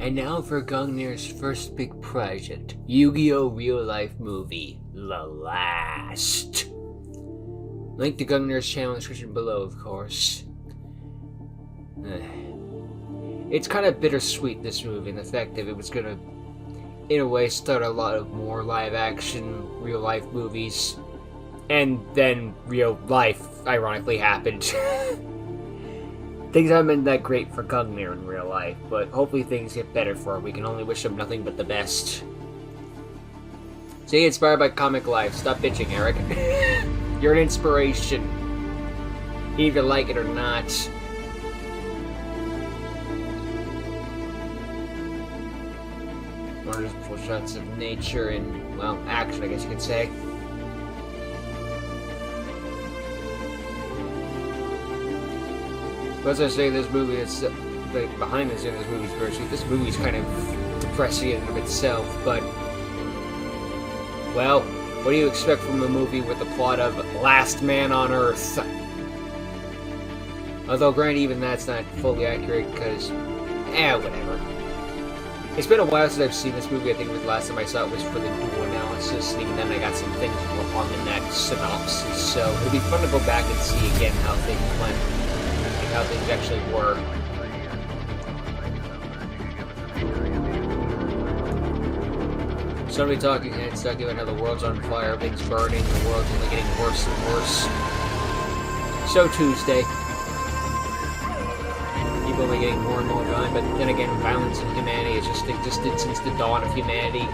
And now for Gungnir's first big project, Yu-Gi-Oh! Real Life Movie, The Last. Link to Gungnir's channel in the description below, of course. It's kind of bittersweet, this movie, in the fact that it was gonna, in a way, start a lot of more live-action, real-life movies. And then real life, ironically, happened. Things haven't been that great for Gungnir in real life, but hopefully things get better for him. We can only wish him nothing but the best. Stay inspired by comic life. Stop bitching, Eric. You're an inspiration. Either like it or not. Wonderful shots of nature and, well, action, I guess you could say. As I say, this movie is behind the scenes. This movie's very sweet. This movie's kind of depressing in and of itself, but well, what do you expect from a movie with the plot of Last Man on Earth? Although, granted, even that's not fully accurate because, whatever. It's been a while since I've seen this movie. I think the last time I saw it was for the dual analysis, and even then I got some things on the next synopsis. So it'll be fun to go back and see again how things went. How things actually were. Somebody talking heads talking about how the world's on fire, everything's burning, the world's only getting worse and worse. So Tuesday. People only getting more and more violent, but then again, violence in humanity has just existed since the dawn of humanity.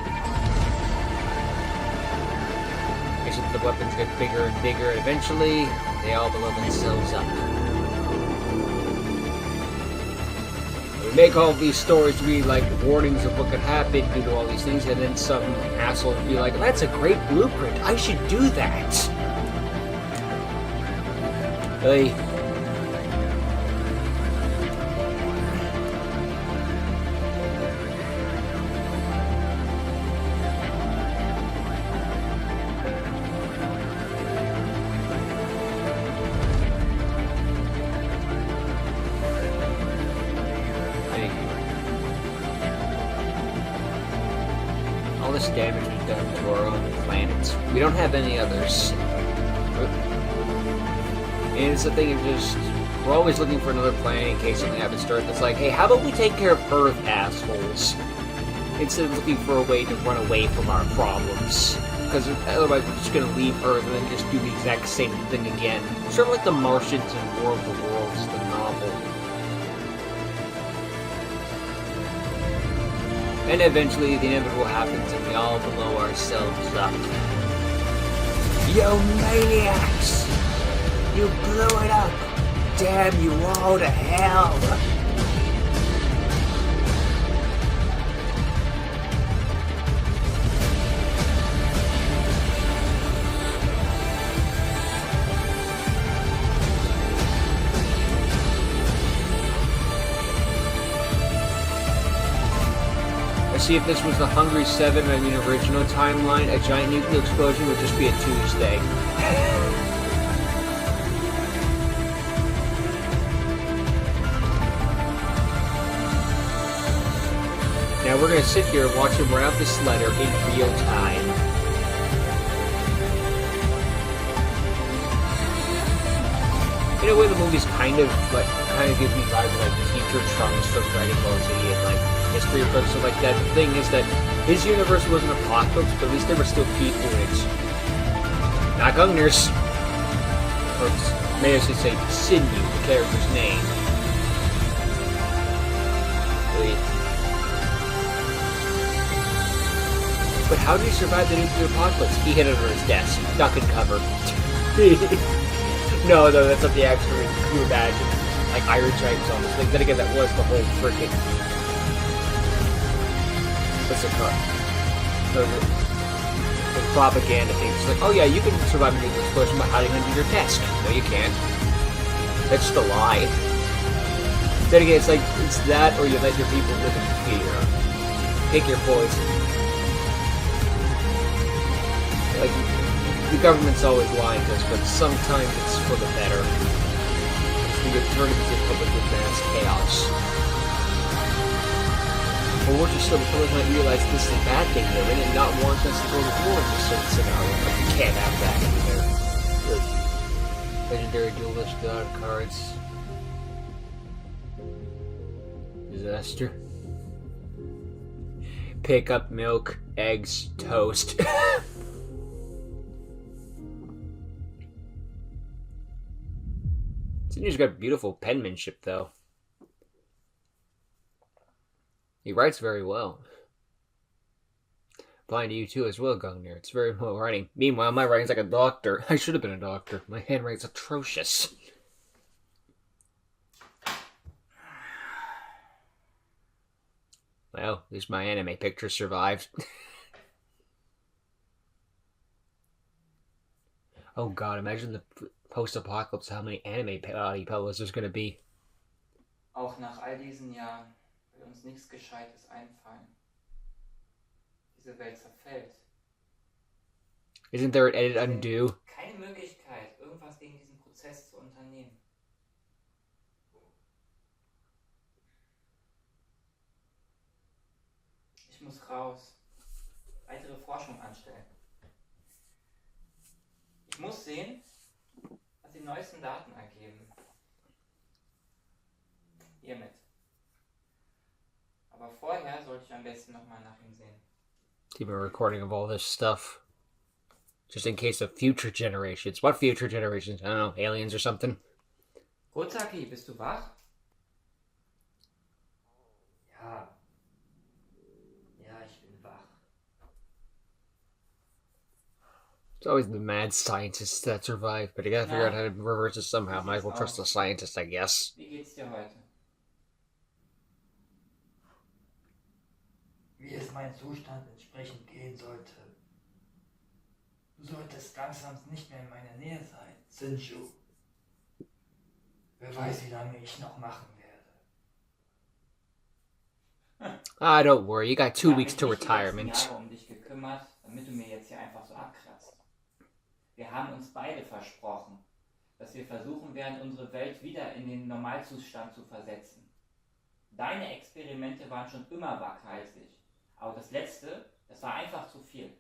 Except the weapons get bigger and bigger, and eventually, they all blow themselves up. Make all these stories to be like warnings of what could happen due to all these things, and then some asshole would be like, that's a great blueprint, I should do that. Hey. All this damage we've done to our own planet. We don't have any others. And it's the thing of just, we're always looking for another planet in case something happens to Earth. It's like, hey, how about we take care of Earth, assholes? Instead of looking for a way to run away from our problems. Because otherwise we're just going to leave Earth and then just do the exact same thing again. Sort of like the Martians in War of the Worlds, the novel. And eventually, the inevitable happens, and we all blow ourselves up. You maniacs! You blew it up! Damn you all to hell! See, if this was the Hungry 7, I mean original timeline, a giant nuclear explosion would just be a Tuesday. Now we're gonna sit here and watch him write out this letter in real time. In a way, the movie's kind of gives me vibes of like future Trunks from Dragon Ball Z and like history books and like that. The thing is that his universe wasn't apocalypse, but at least there were still people in it. Not Gungnir's. Or may I say Sinew, the character's name. Wait. But how did he survive the nuclear apocalypse? He hid under his desk, duck and cover. No, that's not the actual you imagine. Like Iron Giants almost. Like, then again, that was the whole freaking. What's it called? The propaganda thing. It's like, oh yeah, you can survive a nuclear explosion by hiding under your desk. No, you can't. That's just a lie. Then again, it's like, it's that or you let your people live in fear. Pick your poison. Like, the government's always lying to us, but sometimes it's for the better. It's the alternative to public mass chaos. Or we're just still the pillars might realize this is a bad thing they're in and not want us to go to war in this certain scenario. Like, you can't have that either. Legendary duelist god cards. Disaster. Pick up milk, eggs, toast. Senior's got beautiful penmanship, though. He writes very well. Applying to you too as well, Gungnir. It's very well writing. Meanwhile, my writing's like a doctor. I should have been a doctor. My handwriting's atrocious. Well, at least my anime picture survived. Oh god, imagine the post-apocalypse, how many anime pillows there's gonna be. Auch nach all diesen Jahren will uns nichts Gescheites einfallen. Diese Welt zerfällt. Isn't there an edit undo? Keine Möglichkeit, irgendwas gegen diesen Prozess zu unternehmen. Ich muss raus. Weitere Forschung anstellen. Ich muss sehen, was die neuesten Daten ergeben. Hiermit. Aber vorher sollte ich am besten nochmal nach ihm sehen. Keep a recording of all this stuff. Just in case of future generations. What future generations? I don't know, aliens or something? Rotaki, bist du wach? Ja. Ja, ich bin wach. It's always the mad scientists that survive, but you gotta figure out how to reverse it somehow. Might as well trust the scientists, I guess. Wie geht's dir heute? Wie es mein Zustand entsprechend gehen sollte. Du solltest langsam nicht mehr in meiner Nähe sein, Sinju. Wer weiß, wie lange ich noch machen werde. Ah, don't worry, you got 2 Ich weeks to habe mich die letzten retirement. Jahre um dich gekümmert, damit du mir jetzt hier einfach so abkratzt. Wir haben uns beide versprochen, dass wir versuchen werden, unsere Welt wieder in den Normalzustand zu versetzen. Deine Experimente waren schon immer waghalsig, aber das letzte, das war einfach zu viel.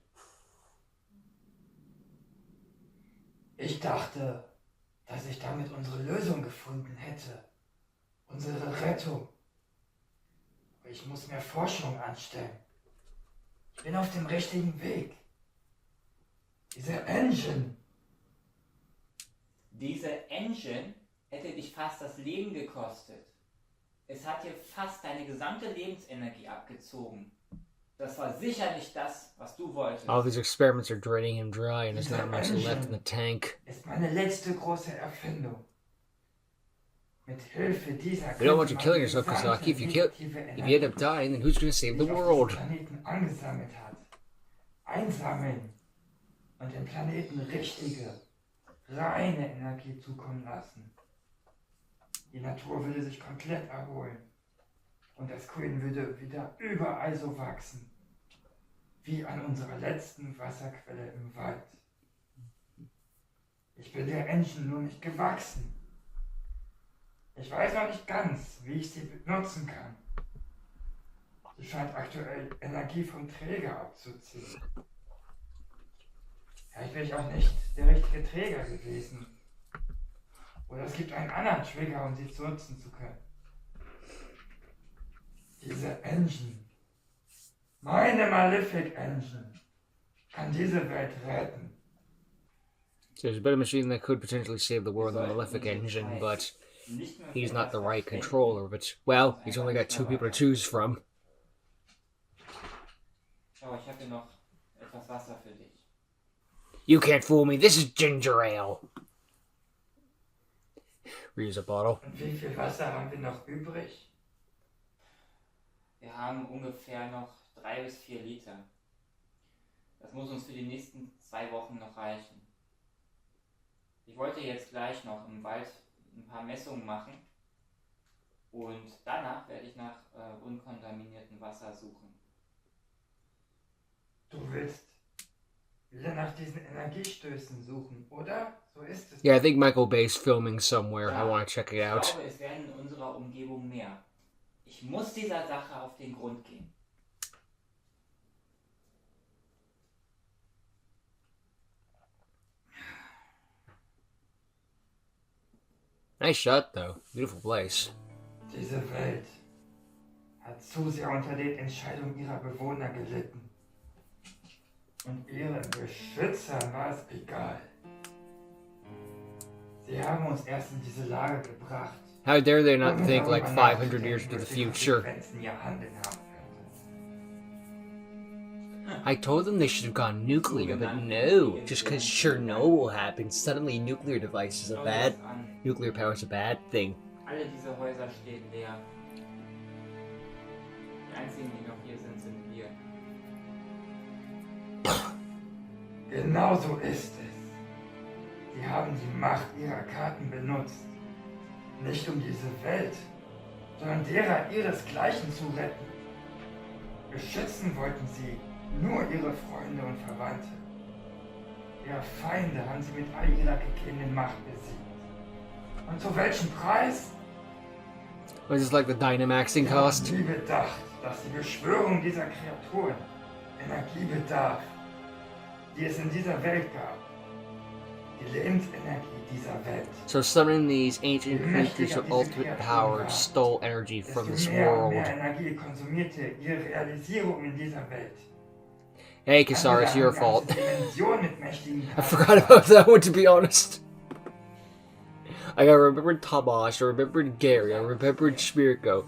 Ich dachte, dass ich damit unsere Lösung gefunden hätte. Unsere Rettung. Aber ich muss mehr Forschung anstellen. Ich bin auf dem richtigen Weg. Diese Engine. Diese Engine hätte dich fast das Leben gekostet. Es hat dir fast deine gesamte Lebensenergie abgezogen. Das war sicher nicht das, was du wolltest. All these experiments are draining him dry and there's not much left in the tank. Ist meine letzte große Erfindung. Mit Hilfe dieser We don't want you killing yourself, Kazaki. If you end up dying, then who's gonna save the world? Planeten angesammelt hat. Einsammeln und dem Planeten richtige, reine Energie zukommen lassen. Die Natur würde sich komplett erholen und das Grün würde wieder überall so wachsen, wie an unserer letzten Wasserquelle im Wald. Ich bin der Engine nur nicht gewachsen. Ich weiß noch nicht ganz, wie ich sie benutzen kann. Sie scheint aktuell Energie vom Träger abzuziehen. Vielleicht bin ich auch nicht der richtige Träger gewesen. Oder es gibt einen anderen Trigger, um sie zu nutzen zu können. Diese Engine, meine Malefic Engine, kann diese Welt retten. So there's a better machine that could potentially save the world than the Malefic engine, but he's not the right controller. But, well, he's only got 2 people to choose from. Schau, ich habe hier noch etwas Wasser für dich. You can't fool me, this is ginger ale. Reuse a bottle. Und wie viel Wasser haben wir noch übrig? Wir haben ungefähr noch 3 bis 4 Liter. Das muss uns für die nächsten 2 Wochen noch reichen. Ich wollte jetzt gleich noch im Wald ein paar Messungen machen und danach werde ich nach unkontaminiertem Wasser suchen. Du willst wieder nach diesen Energiestößen suchen, oder? So ist es. Yeah, I think Michael Bay's filming somewhere. I Ja, want to check it ich out. glaube, es werden in unserer Umgebung mehr. Ich Ich muss dieser Sache auf den Grund gehen. Nice shot, though. Beautiful place. Diese Welt hat zu sehr unter den Entscheidungen ihrer Bewohner gelitten. Und ihren Beschützern war es egal. Sie haben uns erst in diese Lage gebracht. How dare they not ohne think like darüber 500 years into the nachzudenken, welche future? Konsequenzen ihr Handeln haben könnte. I told them they should have gone nuclear, but no. Just because Chernobyl happened, suddenly nuclear device is a Schau dir bad... das an. Nuclear power is a bad thing. Alle diese Häuser stehen leer. Die einzigen, die noch hier sind, sind wir. Genau so ist es. Sie haben die Macht ihrer Karten benutzt. Nicht um diese Welt, sondern derer ihresgleichen zu retten. Beschützen wollten sie nur ihre Freunde und Verwandte. Ihre Feinde haben sie mit all ihrer gegebenen Macht besiegt. Und zu welchem Preis? Was is like the Dynamaxing Sie haben cost? nie bedacht, dass die Beschwörung dieser Kreaturen Energie bedarf, die es in dieser Welt gab. Die Lebensenergie dieser Welt. So summoning these ancient creatures with ultimate power stole energy from this Desto mehr und world. mehr Energie konsumierte ihre Realisierung in dieser Welt. Hey, Kasara, it's your Andere fault. haben ganze Dimensionen mit mächtigen I Karten forgot about that one, to be honest. I remembered Tabash, I remembered Gary, I remembered Spirko.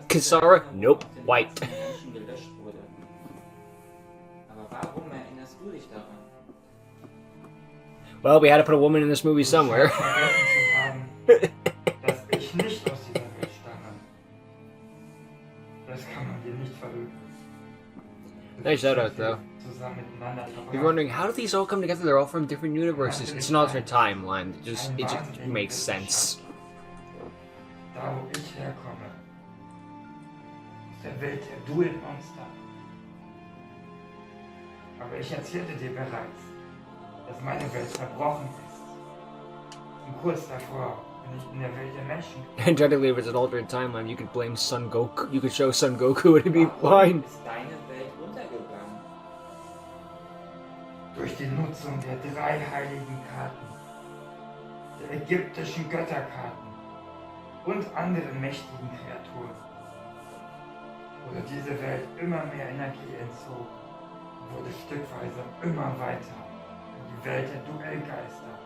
Kasara? Nope, wiped. Menschen gelöscht wurde. Aber warum erinnerst du dich daran? Well, we had to put a woman in this movie somewhere. Ich scheine vergessen zu haben, dass ich nicht aus dieser Welt stamme. Das kann man dir nicht verüben. Nice shoutout, though. Zusammen miteinander verbracht. You're wondering, how do these all come together? They're all from different universes. It's an alternate timeline. It just makes sense. Da, wo ich herkomme, aus der Welt der Dual-Monster. Aber ich erzählte dir bereits, dass meine Welt zerbrochen ist. Und kurz davor bin ich in der Welt der Menschen. And technically, if it's an alternate timeline, you could blame Son Goku. You could show Son Goku and it'd be fine. Ist deine Welt untergegangen? Durch die Nutzung der 3 heiligen Karten, der ägyptischen Götterkarten und anderen mächtigen Kreaturen wurde diese Welt immer mehr Energie entzogen und wurde stückweise immer weiter in die Welt der Duellgeister,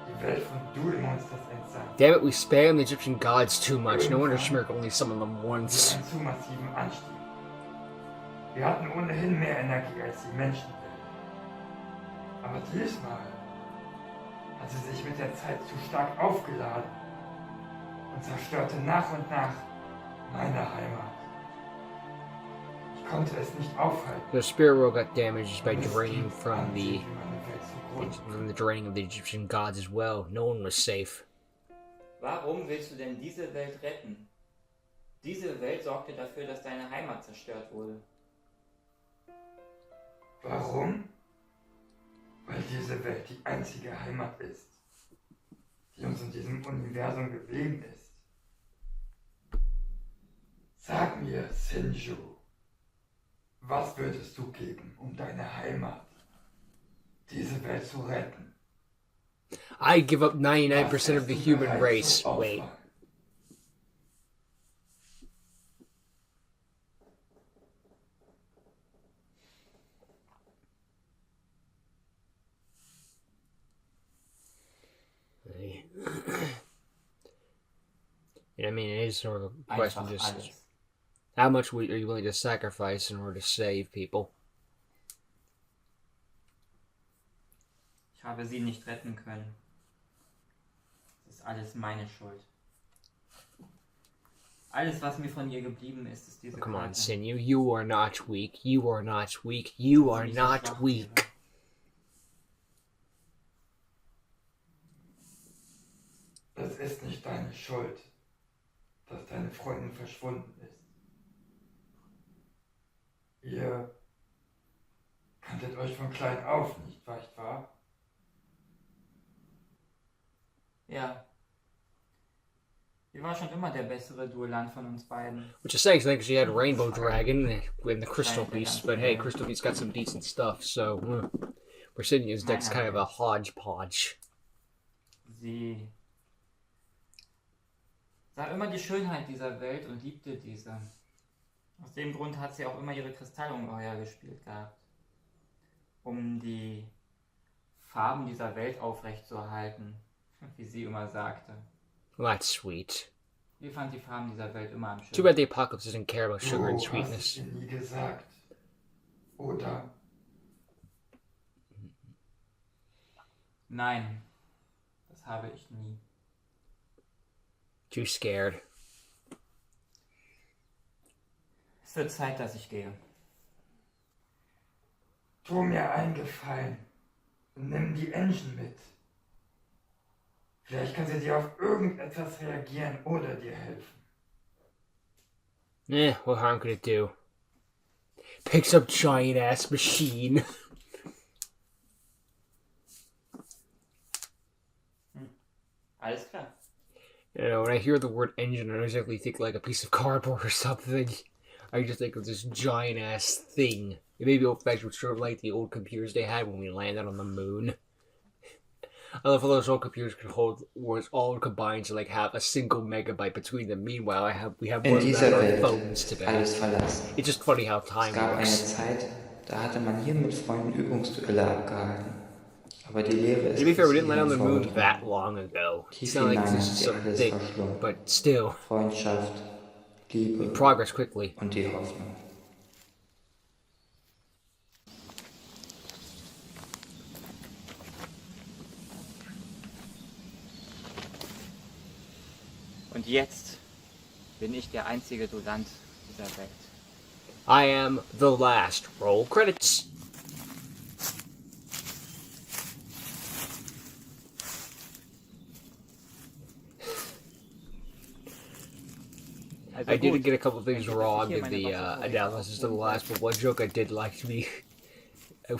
die Welt von Duelmonsters entsandt. Damn it, we spam the Egyptian gods too much. No wonder Shmirk only summoned them Mit once. einem zu massiven Anstieg. Wir hatten ohnehin mehr Energie als die Menschenwelt. Aber diesmal hat sie sich mit der Zeit zu stark aufgeladen und zerstörte nach und nach meine Heimat. Ich konnte es nicht aufhalten. The spirit world got damaged by Und es draining ging from an the sich, wie meine Welt zugrunde. from the draining of the Egyptian gods as well. No one was safe. Warum willst du denn diese Welt retten? Diese Welt sorgte dafür, dass deine Heimat zerstört wurde. Warum? Weil diese Welt die einzige Heimat ist, die uns in diesem Universum geblieben ist. Sag mir, Senju, was würdest du geben, um deine Heimat, diese Welt zu retten? I give up 99% Was of the wärst du human bereit race. zu opfern? Wait. I mean, it is sort of a question. Einfach Just alles. how much are you willing to sacrifice in order to save people? Ich habe sie nicht retten können. Es ist alles meine Schuld. Alles, was mir von ihr geblieben ist, ist diese Come on, Karte. Sinew. You are not weak. You are not weak. You Dass are sie nicht so not schwach weak. wäre. Es ist nicht deine Schuld, dass deine Freundin verschwunden ist. Ihr kanntet euch von klein auf, nicht wahr? Ja. Sie war schon immer der bessere Duellant von uns beiden. Which is saying something because she had Rainbow Dragon and the Crystal Beast, but hey, Crystal Beast got some decent stuff, so Brasinia's deck's kind of a hodgepodge. Sie sah immer die Schönheit dieser Welt und liebte diese. Aus dem Grund hat sie auch immer ihre Kristallungeheuer gespielt gehabt. Um die Farben dieser Welt aufrechtzuerhalten, wie sie immer sagte. Well, that's sweet. Sie fand die Farben dieser Welt immer am schönsten. Too bad the apocalypse doesn't care about sugar and Du hast sweetness. ihr nie gesagt. Oder? Nein, das habe ich nie. Too scared. Es wird Zeit, dass ich gehe. Tu mir einen Gefallen und nimm die Engine mit. Vielleicht kann sie dir auf irgendetwas reagieren oder dir helfen. What harm could it do? Picks up giant ass machine. Alles klar. You know, when I hear the word engine, I don't exactly think like a piece of cardboard or something. I just think of this giant ass thing. It maybe old fashioned, sort of like the old computers they had when we landed on the moon. I love how those old computers could hold was all combined to like have a single megabyte between them. Meanwhile, we have In more than dieser our Welt phones today. alles verlassen. It's just funny how Es time gab eine works. Zeit, da hatte man hier mit Freunden Übungsduelle abgehalten. Aber die Leere ist To be fair, we didn't land on the bis moon hierhin that long ago. It's Tief not like hinein this hat is sie some alles thing, verschlungen. but still, Freundschaft, Liebe progress quickly. und die Hoffnung. Und jetzt bin ich der einzige Duellant dieser Welt. I am the last. Roll credits. I did get a couple things wrong in the analysis of the last, but one joke I did like to be,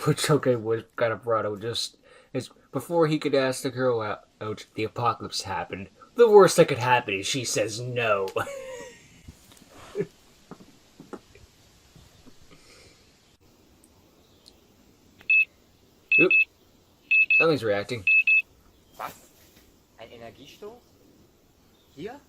which joke I was kind of brought out is before he could ask the girl out, the apocalypse happened. The worst that could happen is she says no. Oop. Something's reacting. Was? Ein Energiestoß? Hier?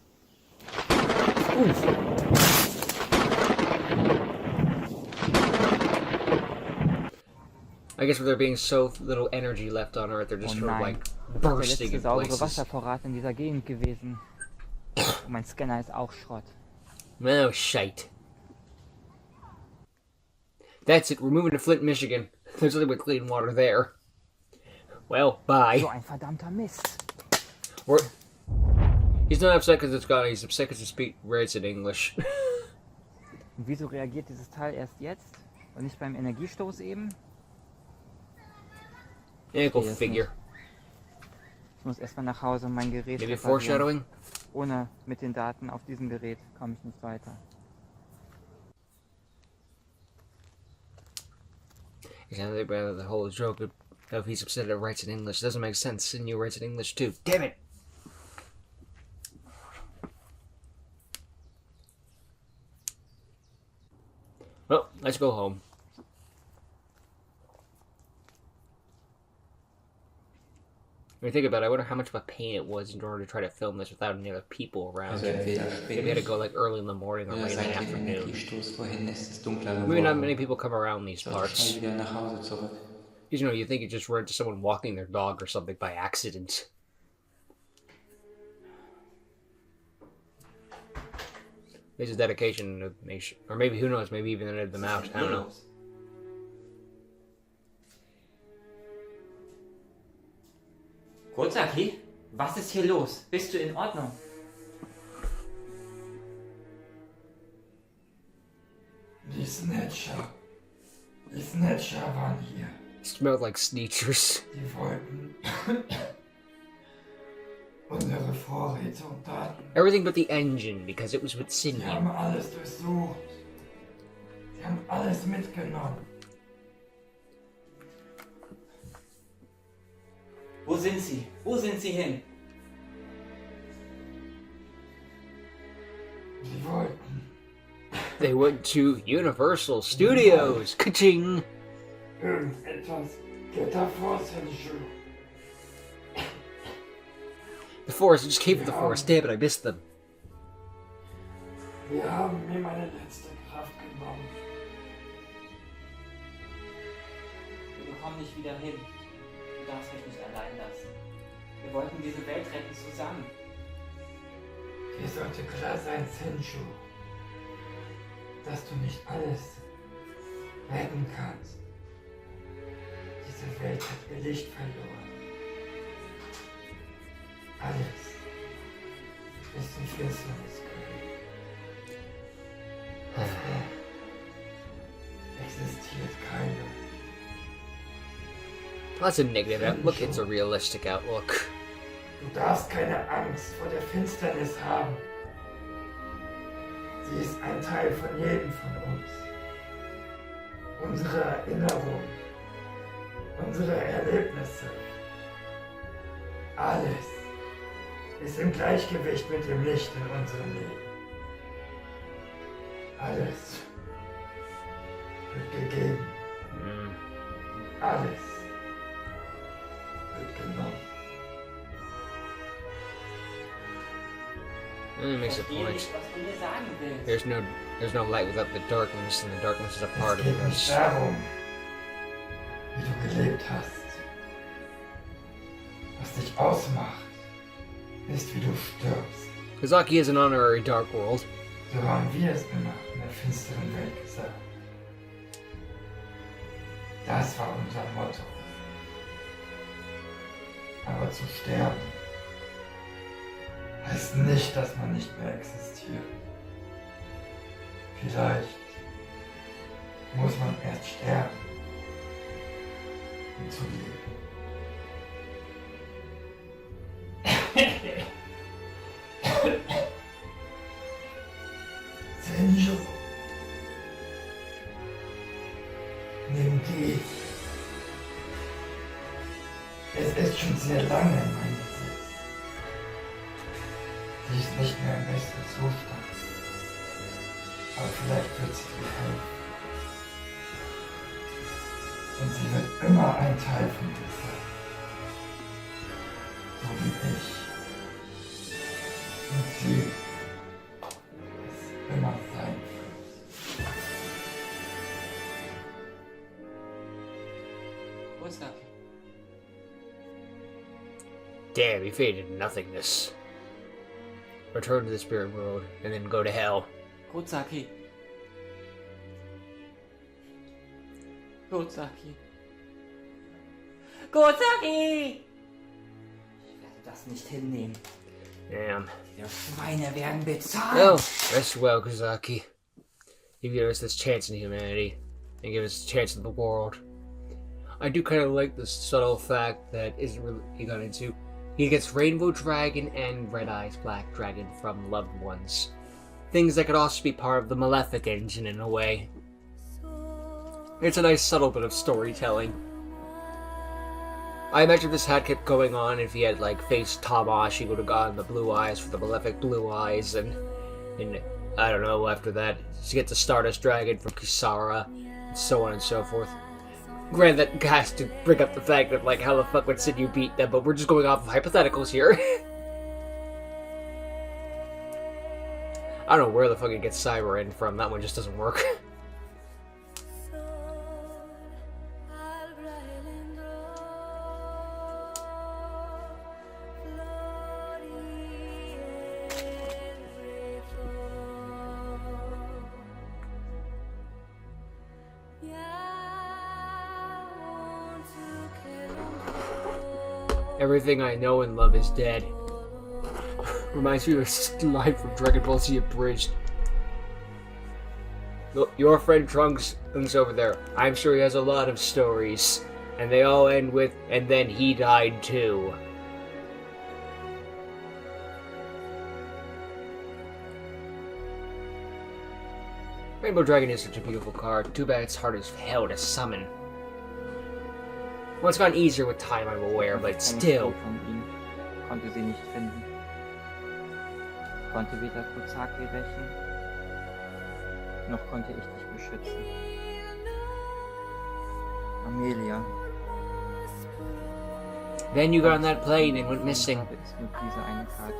I guess with there being so little energy left on Earth, they're just Oh sort of nein. like Der bursting letzte in saubere places. Wasservorrat in dieser Gegend gewesen. Und mein Scanner ist auch Schrott. Oh, shite. That's it, we're moving to Flint, Michigan. There's nothing but clean water there. Well, bye. So ein verdammter Mist. He's not upset because it's gone, he's upset because he writes in English. Und wieso reagiert dieses Teil erst jetzt? Und nicht beim Energiestoß eben? Yeah, go Okay, that's figure. Ich muss erstmal nach Hause und mein Gerät Maybe reparieren. foreshadowing? Ohne mit den Daten auf diesem Gerät komme ich nicht weiter. It sounds like the whole joke of he's upset that it writes in English doesn't make sense, and you writes in English too. Damn it! Well, let's go home. When you think about it, I wonder how much of a pain it was in order to try to film this without any other people around. Also entweder Maybe we had to spät go like early in the morning or oder late in the seit dem afternoon. Energiestoß vorhin ist es dunkler Maybe not geworden. many people come around these Sollte parts. schnell wieder nach Hause zurück. You know, you think you just run into someone walking their dog or something by accident. There's a dedication to make sure, or maybe who knows, maybe even edited them out. I don't know. Kurosaki, was ist hier los? Bist du in Ordnung? Die Snatcher. Die Snatcher waren hier. Smelled like Sneechers. Die wollten unsere Vorräte und Daten. Everything but the engine, because it was with Sie Cindy. haben alles durchsucht. Sie haben alles mitgenommen. Wo sind sie? Wo sind sie hin? They went to Universal Studios. Ka-ching! Irgendetwas geht davor, Senju. The Forest, I just came from the Forest. Damn it, I missed them. Wir haben mir meine letzte Kraft genommen. Wir kommen nicht wieder hin. Du darfst mich nicht allein lassen. Wir wollten diese Welt retten zusammen. Dir sollte klar sein, Senju, dass du nicht alles retten kannst. Diese Welt hat ihr Licht verloren. Alles ist in Finsternis gehüllt. Existiert keine. That's a negative outlook, it's a realistic outlook. Du darfst keine Angst vor der Finsternis haben. Sie ist ein Teil von jedem von uns. Unsere Erinnerungen, unsere Erlebnisse. Alles ist im Gleichgewicht mit dem Licht in unserem Leben. Alles wird gegeben. Alles wird genommen. Makes a Verstehe point. nicht, was du mir sagen willst. There's no light without the darkness, and the darkness is a part Es of geht nicht us. darum, wie du gelebt hast. Was dich ausmacht, ist, wie du stirbst. Kazaki is an honorary Dark World. So haben wir es immer in der finsteren Welt gesagt. Das war unser Motto. Aber zu sterben heißt nicht, dass man nicht mehr existiert. Vielleicht muss man erst sterben, um zu leben. Senju, nimm die. Es ist schon sehr lange in meinem Besitz. Sie ist nicht mehr im besten Zustand. Aber vielleicht wird sie dir helfen. Und sie wird immer ein Teil von dir sein. So wie ich. Und sie es immer sein wird. Kurosaki. Damn, he faded to nothingness. Return to the spirit world, and then go to hell. Kurosaki. Kurosaki. Kurosaki! Ich werde das nicht hinnehmen. Damn. Die Schweine werden bezahlt. Well, rest well, Kazaki. You gave us this chance in humanity, and give us a chance in the world. I do kind of like the subtle fact that isn't really he got into. He gets Rainbow Dragon and Red Eyes Black Dragon from loved ones. Things that could also be part of the Malefic engine in a way. It's a nice subtle bit of storytelling. I imagine this had kept going on if he had like faced Tamash, he would have gotten the blue eyes for the Malefic blue eyes, and I don't know after that he gets a Stardust Dragon from Kisara, and so on and so forth. Granted, that has to bring up the fact that like how the fuck would Sinju beat them, but we're just going off of hypotheticals here. I don't know where the fuck he gets Cyber in from. That one just doesn't work. Everything I know and love is dead. Reminds me of a line from Dragon Ball Z Abridged. Look, your friend Trunks is over there. I'm sure he has a lot of stories. And they all end with, and then he died too. Rainbow Dragon is such a beautiful card. Too bad it's hard as hell to summon. Well, it's gotten easier with time, I'm aware, but still. Von ihm. Konnte sie nicht finden. Konnte weder Kurosaki rächen, noch konnte ich dich beschützen. Amelia. Then you got on that plane and went missing. Habe ist nur diese eine Karte.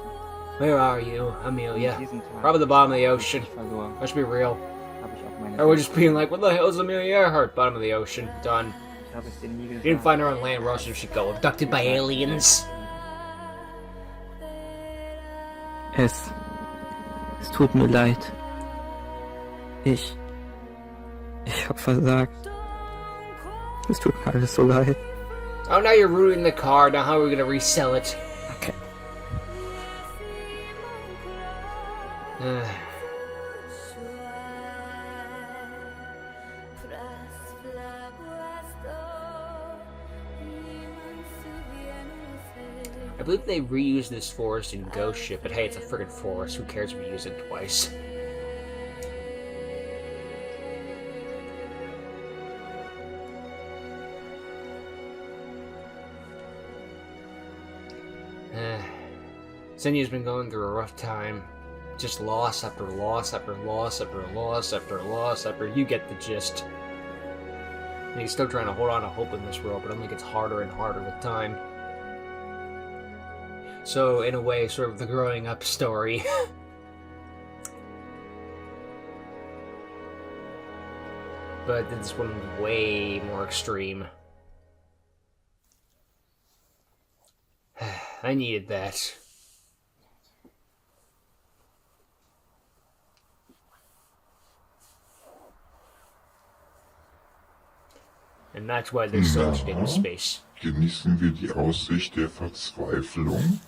Where are you, Amelia? Diesen Tag Probably the bottom of the ocean. ich verloren, Let's be real. habe ich auch meine Or we're just being like, what the hell is Amelia Earhart? Bottom of the ocean. Done. Ich habe es dir nie You didn't gesagt. find her on land. Where else did she go? Abducted by aliens? Es tut mir leid. Ich hab versagt. Es tut mir alles so leid. Oh, now you're ruining the car. Now how are we gonna resell it? Okay. I believe they reused this forest in Ghost Ship, but hey, it's a friggin' forest. Who cares if we use it twice? Senya's been going through a rough time. Just loss after loss after loss after loss after loss after. You get the gist. And he's still trying to hold on to hope in this world, but it only gets harder and harder with time. So, in a way, sort of the growing up story. But this one way more extreme. I needed that. And that's why there's so much data space. Genießen wir die Aussicht der Verzweiflung?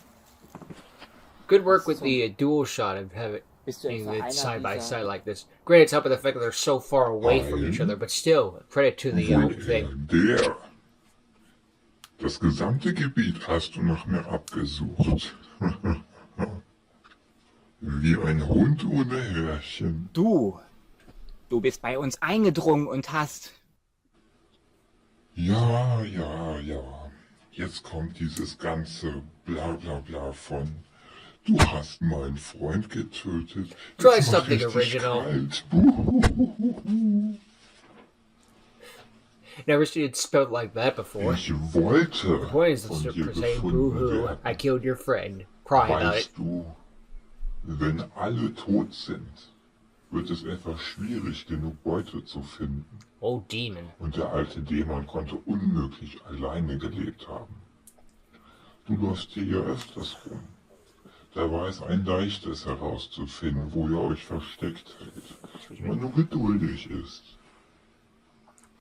Good work with the dual shot of having Bist du etwa it einer side by dieser- side like this. Granted, it's helping the fact that they're so far away from each other, but still, credit to the Wohl thing. eher der. Das gesamte Gebiet hast du nach mir abgesucht. Wie ein Hund ohne Härchen. Du bist bei uns eingedrungen und hast... Ja. Jetzt kommt dieses ganze Bla von. Du hast meinen Freund getötet. Try Jetzt mach something richtig original. Kalt. Never seen it spelled like that before. Ich wollte The point is von to dir say gefunden boo-hoo, werden. I killed your friend. Cry about it. Weißt du, wenn alle tot sind, wird es etwas schwierig genug Beute zu finden. Oh, demon. Und der alte Dämon konnte unmöglich alleine gelebt haben. Du läufst hier öfters rum. Da war es ein leichtes herauszufinden, wo ihr euch versteckt hält, wenn man nur geduldig ist.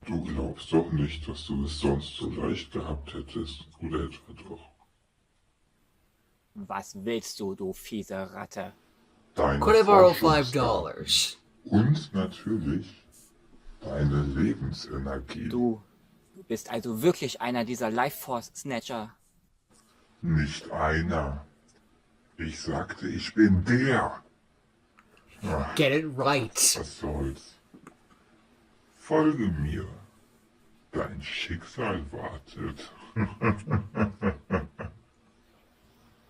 Du glaubst doch nicht, dass du es sonst so leicht gehabt hättest, oder etwa doch? Was willst du, du fiese Ratte? Deine Could I borrow Forschungsdaten. $5? Und natürlich deine Lebensenergie. Du bist also wirklich einer dieser Life Force Snatcher. Nicht einer. Ich sagte, ich bin der. Get it right. Was soll's? Folge mir. Dein Schicksal wartet.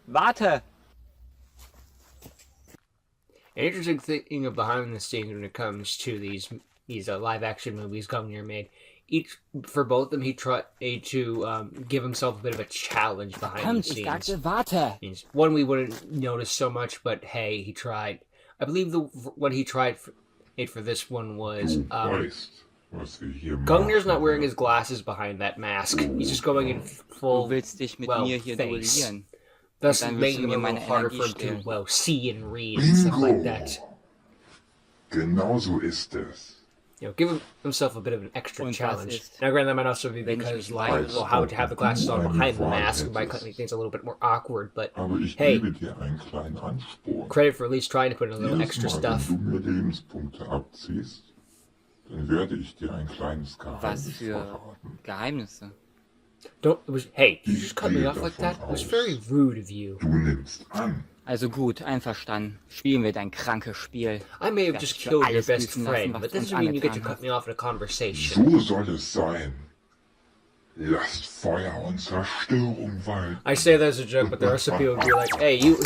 Warte! An interesting thing of behind the scenes when it comes to these live action movies Gungnir made. For both of them, he tried to give himself a bit of a challenge behind Komm, the ich scenes. sagte, warte! One we wouldn't notice so much, but hey, he tried. I believe what he tried for this one was Du weißt, was wir hier Gungnir's not machen. wearing his glasses behind that mask. He's just going in Du full, willst dich mit well, mir hier face. duellieren. thus dann willst du making it mir a meine little harder for him Energie to, well, see and read and stuff like that. Genau so ist es. You know, give himself a bit of an extra Und was challenge. ist, Now, granted, that might also be wenn ich because, mich like, weiß, well, how to have the glasses on eine behind the Wahl mask might hättest. make things a little bit more awkward, but Aber ich hey, gebe dir einen kleinen Ansporn. credit for at least trying to put in a little Jedes extra Mal, stuff. wenn du mir Lebenspunkte abziehst, dann werde ich dir ein kleines Was Geheimnis für verraten. Geheimnisse. Hey, did you Ich just cut me gehe off like davon that? It was aus. very rude of you. Du nimmst an. Also gut, einverstanden. Spielen wir dein krankes Spiel. I may have Werd just dich für killed your alles best büßen lassen, friend, was but du that uns doesn't mean you get to angetan cut hast. me off in a conversation. So soll es sein. Lasst Feuer und Zerstörung walten. I say that as a joke, but there are some people who be like, "Hey, you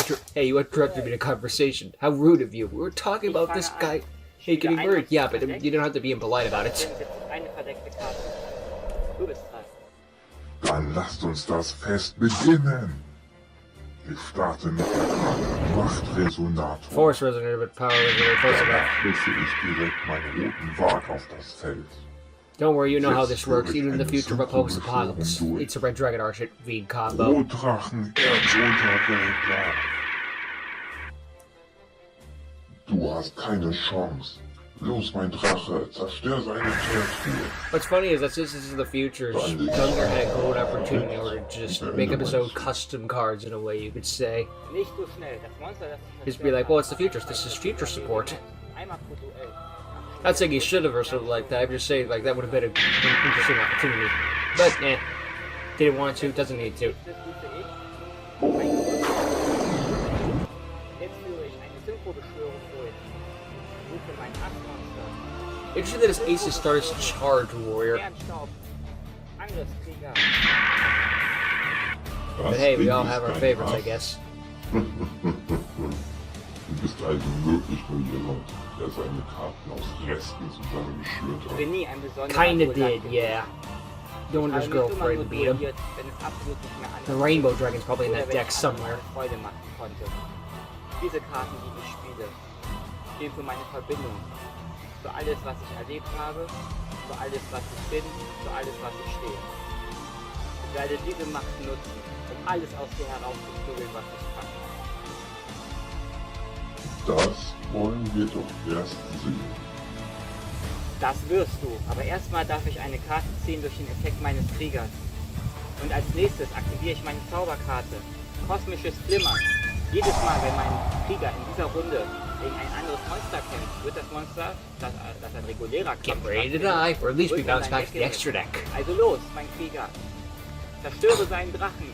interrupted me in a conversation. How rude of you. We were talking about this guy." Hey, getting rude. Yeah, but you don't have to be impolite about it. Eine verdeckte Karte. Du bist dran. Dann lasst uns das Fest beginnen. Ich starte mit der Karte Machtresonator. Force Resonator, but Power Resonator close enough. Schlüsse ich direkt meinen roten Wag auf das Feld. Don't worry, you know how this works. Even in the future of a post-apocalypse, it's a Red Dragon Archit V combo. Rotdrachen, Erzunterwäldler. Du hast keine Chance. Los, mein Drache, zerstör seine Kreatur. What's funny is that since this is the future, Gungar had a golden opportunity in order to just make up his own custom cards in a way, you could say. Nicht so schnell. Das Monster, das sich Just be like, well, it's the future. This is future support. Einmal pro Duell. Not saying he should have or something like that. I'm just saying like that would have been an interesting opportunity. But eh, didn't want to. Doesn't need to. Das rufe ich. Jetzt führe ich eine Synchro-Beschwörung durch. Rufe mein Achtmonster. Interesting that his aces start as Charge Warrior. Bärenstaub. Angriffskrieger. But hey, we all have our favorites, I guess. Du bist also wirklich nur jemand, der seine Karten aus Resten zusammengeschürt hat. Bin nie ein besonderer Kinda Duellant did, yeah. Doing his Ich habe mich immer girlfriend nur beat him. duelliert, wenn es absolut nicht mehr anders The Rainbow Dragon's probably in oder that wenn deck ich somewhere. anderen Freude machen konnte. Diese Karten, die ich spiele, stehen für meine Verbindung. Für alles, was ich erlebt habe, für alles, was ich bin, für alles, was ich stehe. Ich werde diese Macht nutzen, um alles aus dir herauszuprügeln, was ich kann. Das wollen wir doch erst sehen. Das wirst du, aber erstmal darf ich eine Karte ziehen durch den Effekt meines Kriegers. Und als nächstes aktiviere ich meine Zauberkarte. Kosmisches Flimmern. Jedes Mal, wenn mein Krieger in dieser Runde gegen ein anderes Monster kämpft, wird das Monster, das ein regulärer Get Kampf ready to stattfindet, die, or at least we wird in bounce dein back to the Deck extra gesetzt. deck. Also los, mein Krieger. Zerstöre seinen Drachen.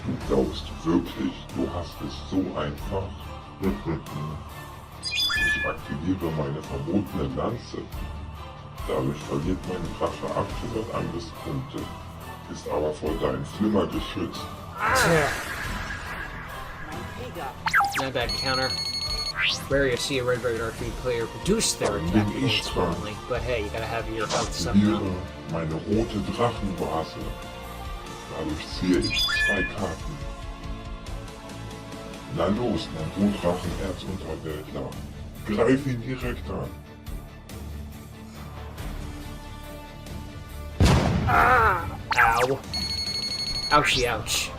Du glaubst wirklich, du hast es so einfach? Ich aktiviere meine verbotene Lanze. Dadurch verliert mein Drache 800 Angriffspunkte, ist aber vor deinem Flimmer geschützt. Mein Krieger. Not bad counter. Rare to see a Red Dragon RPG player produce their attack points only, but hey, you gotta have your health somehow. Aktiviere meine rote Drachenvase. Dadurch ziehe ich 2 Karten. Na los, mein Rotdrachen Erzunterwäldler. Greif ihn direkt an. Ow. Ouchie, ouch.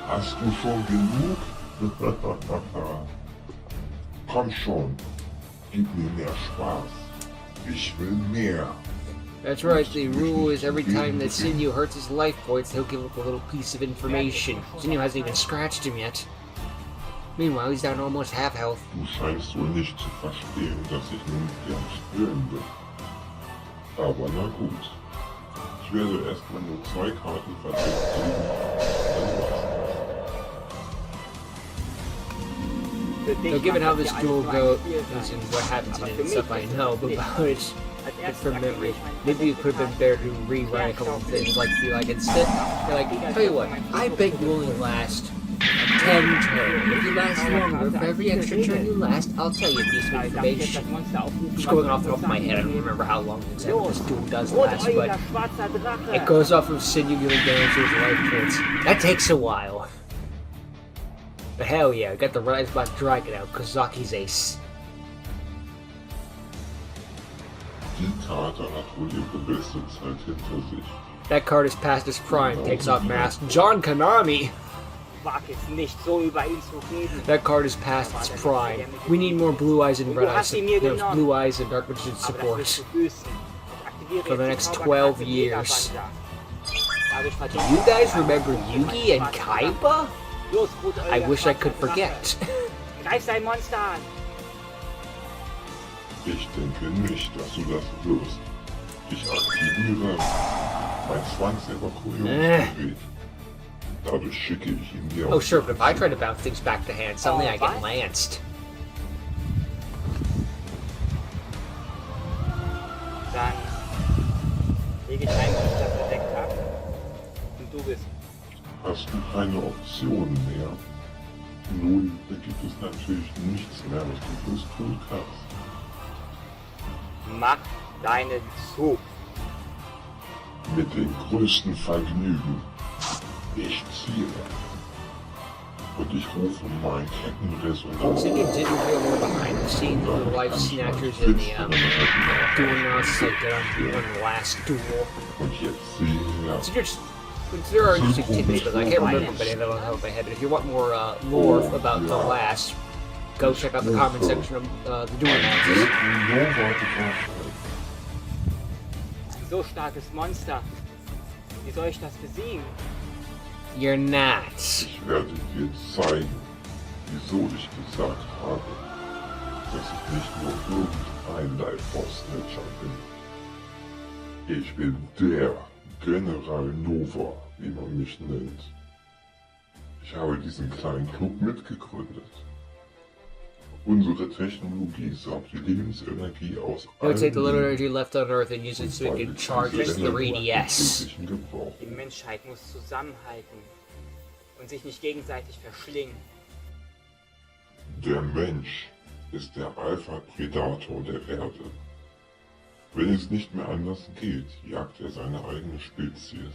Hast du schon genug? Komm schon, gib mir mehr Spaß. Ich will mehr. That's right, the rule is every time that Sinew hurts his life points, he'll give up a little piece of information. Sinew hasn't even scratched him yet. Meanwhile, he's down to almost half health. Du scheinst wohl nicht zu verstehen, dass ich nun gern spielen will. Aber na gut. Ich werde erstmal nur 2 Karten verdeckt ziehen. Dann war's Now, given how this duel goes and what happens in it and stuff I know about it, from memory, maybe it could have been better to rewrite a couple of things, like be like instead, tell you what, I bet you only last 10 turns. If you last longer, for every extra turn you last, I'll tell you a piece of information. Just going off the top of my head, I don't remember how long exactly this duel does last, but it goes off of Sinew giving damage to his life points. That takes a while. But hell yeah, got the Rise by Dragon out, Kozaki's ace. Die Karte hat wohl ihre beste Zeit hinter sich. That card is past its prime, takes off mask. John Konami! Wag es nicht, so über ihn zu reden. That card is past its prime. We need more Blue Eyes and Red Eyes, no, Blue Eyes and Dark Magician support. For the next 12 years. Do you guys remember Yugi and Kaiba? I wish I could forget. Greif sein Monster an. Ich denke nicht, dass du das wirst. Ich aktiviere mein Zwangsevakuierungsgerät. Dadurch schicke ich ihn dir Oh auf sure, die but if I try to bounce things back to hand, suddenly I get lanced. Dann lege ich ein Monster verdeckt ab. Und du bist. Hast du keine Optionen mehr? Nun, da gibt es natürlich nichts mehr, was du bloß tun kannst. Mach deinen Zug. Mit dem größten Vergnügen. Ich ziehe. Und ich rufe mein Kettenresonanz. So you didn't hear more behind the scenes of the life snatchers in the doing us like on the last duel. Und jetzt sehe So you're just, there are interesting tidbits, but I can't remember many of them on top of my head. But if you want more lore about the last, go check out the comment section of the duel matches. So starkes Monster. Wie soll ich das besiegen? You're not. Ich werde dir zeigen, wieso ich gesagt habe, dass ich nicht nur irgendein Live-Snatcher bin. Ich bin der General Nova, wie man mich nennt. Ich habe diesen kleinen Club mitgegründet. Unsere Technologie saugt die Lebensenergie aus It would take the little allen energy left on Earth and use it so it can charge its 3DS. täglichen Gebrauch. Die Menschheit muss zusammenhalten und sich nicht gegenseitig verschlingen. Der Mensch ist der Alpha-Predator der Erde. Wenn es nicht mehr anders geht, jagt er seine eigene Spezies.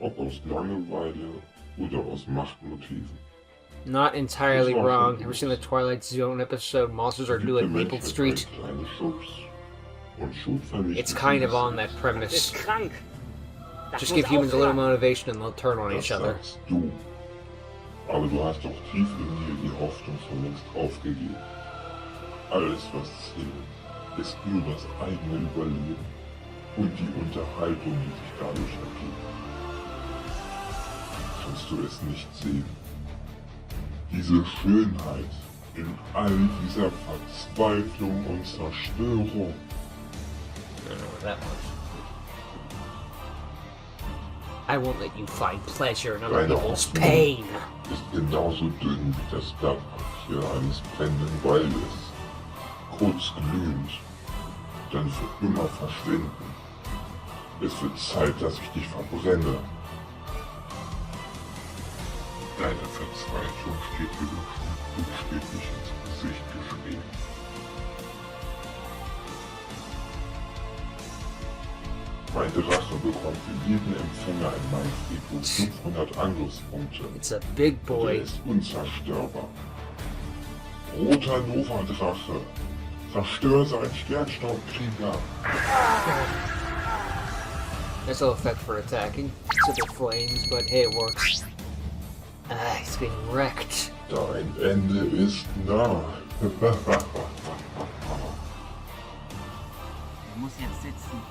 Ob aus Langeweile oder aus Machtmotiven. Not entirely wrong. Ever seen the Twilight Zone episode Monsters Are Due at Maple Street? It's kind of on that Das premise. ist krank. Das Just muss give humans a little aufhören. motivation and they'll turn on Das each other. sagst du. Aber du hast doch tief in dir die Hoffnung schon längst aufgegeben. Alles, was zählt, ist nur das eigene Überleben und die Unterhaltung, die sich dadurch ergibt. Kannst du es nicht sehen? Diese Schönheit in all dieser Verzweiflung und Zerstörung. I don't know what that was. I won't let you find pleasure in other people's pain. Ist genauso dünn wie das Blatt Papier eines brennenden Waldes. Kurz glühend, dann für immer verschwinden. Es wird Zeit, dass ich dich verbrenne. Deine Verzweiflung steht dir schon buchstäblich ins Gesicht geschrieben. Mein Drache bekommt für jeden Empfänger in meinem Friedhof 500 Angriffspunkte. It's a big Der boy. ist unzerstörbar. Roter Nova-Drache. Zerstör seinen Sternstaubkrieger. There's no effect for attacking. Simple flames, but hey, it works. Ah, he's being wrecked. Dein Ende ist nah. Er muss jetzt sitzen.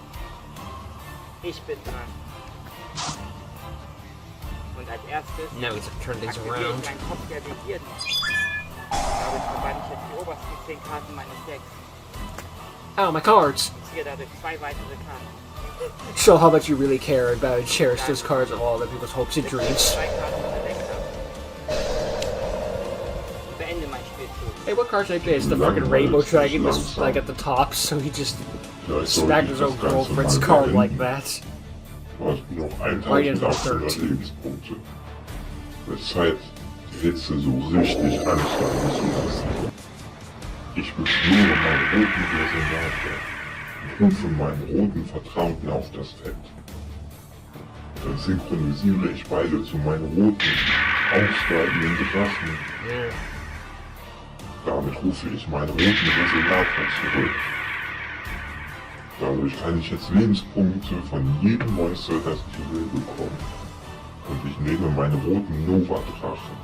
Ich bin dran. Und als erstes Now he's turned things aktiviere around. ich meinen Kopf der Legierten. Dadurch verwandle ich jetzt die obersten 10 Karten meines Decks Oh, my cards! und ziehe dadurch 2 weitere Karten. Show how much you really care about and cherish those cards of all other people's hopes and Bis ich dreams. 2 Karten verdeckt habe. Und beende meinen Spielzug. Hey, what card should I play? It's the fucking Rainbow Dragon was like at the top, so he just Vielleicht smacked sollte ich his das own Ganze girlfriend's mal card like beenden. that. Du hast nur noch Guardians of 1800 13. Lebenspunkte. Wird Zeit, die Hitze so richtig ansteigen zu lassen. Ich beschwöre meinen roten Resonator und rufe meinen roten Vertrauten auf das Feld. Dann synchronisiere ich beide zu meinen roten, aufsteigenden Drachen. Yeah. Damit rufe ich meinen roten Resonator zurück. Dadurch kann ich jetzt Lebenspunkte von jedem Monster, das ich will, bekommen. Und ich nehme meine roten Nova-Drachen.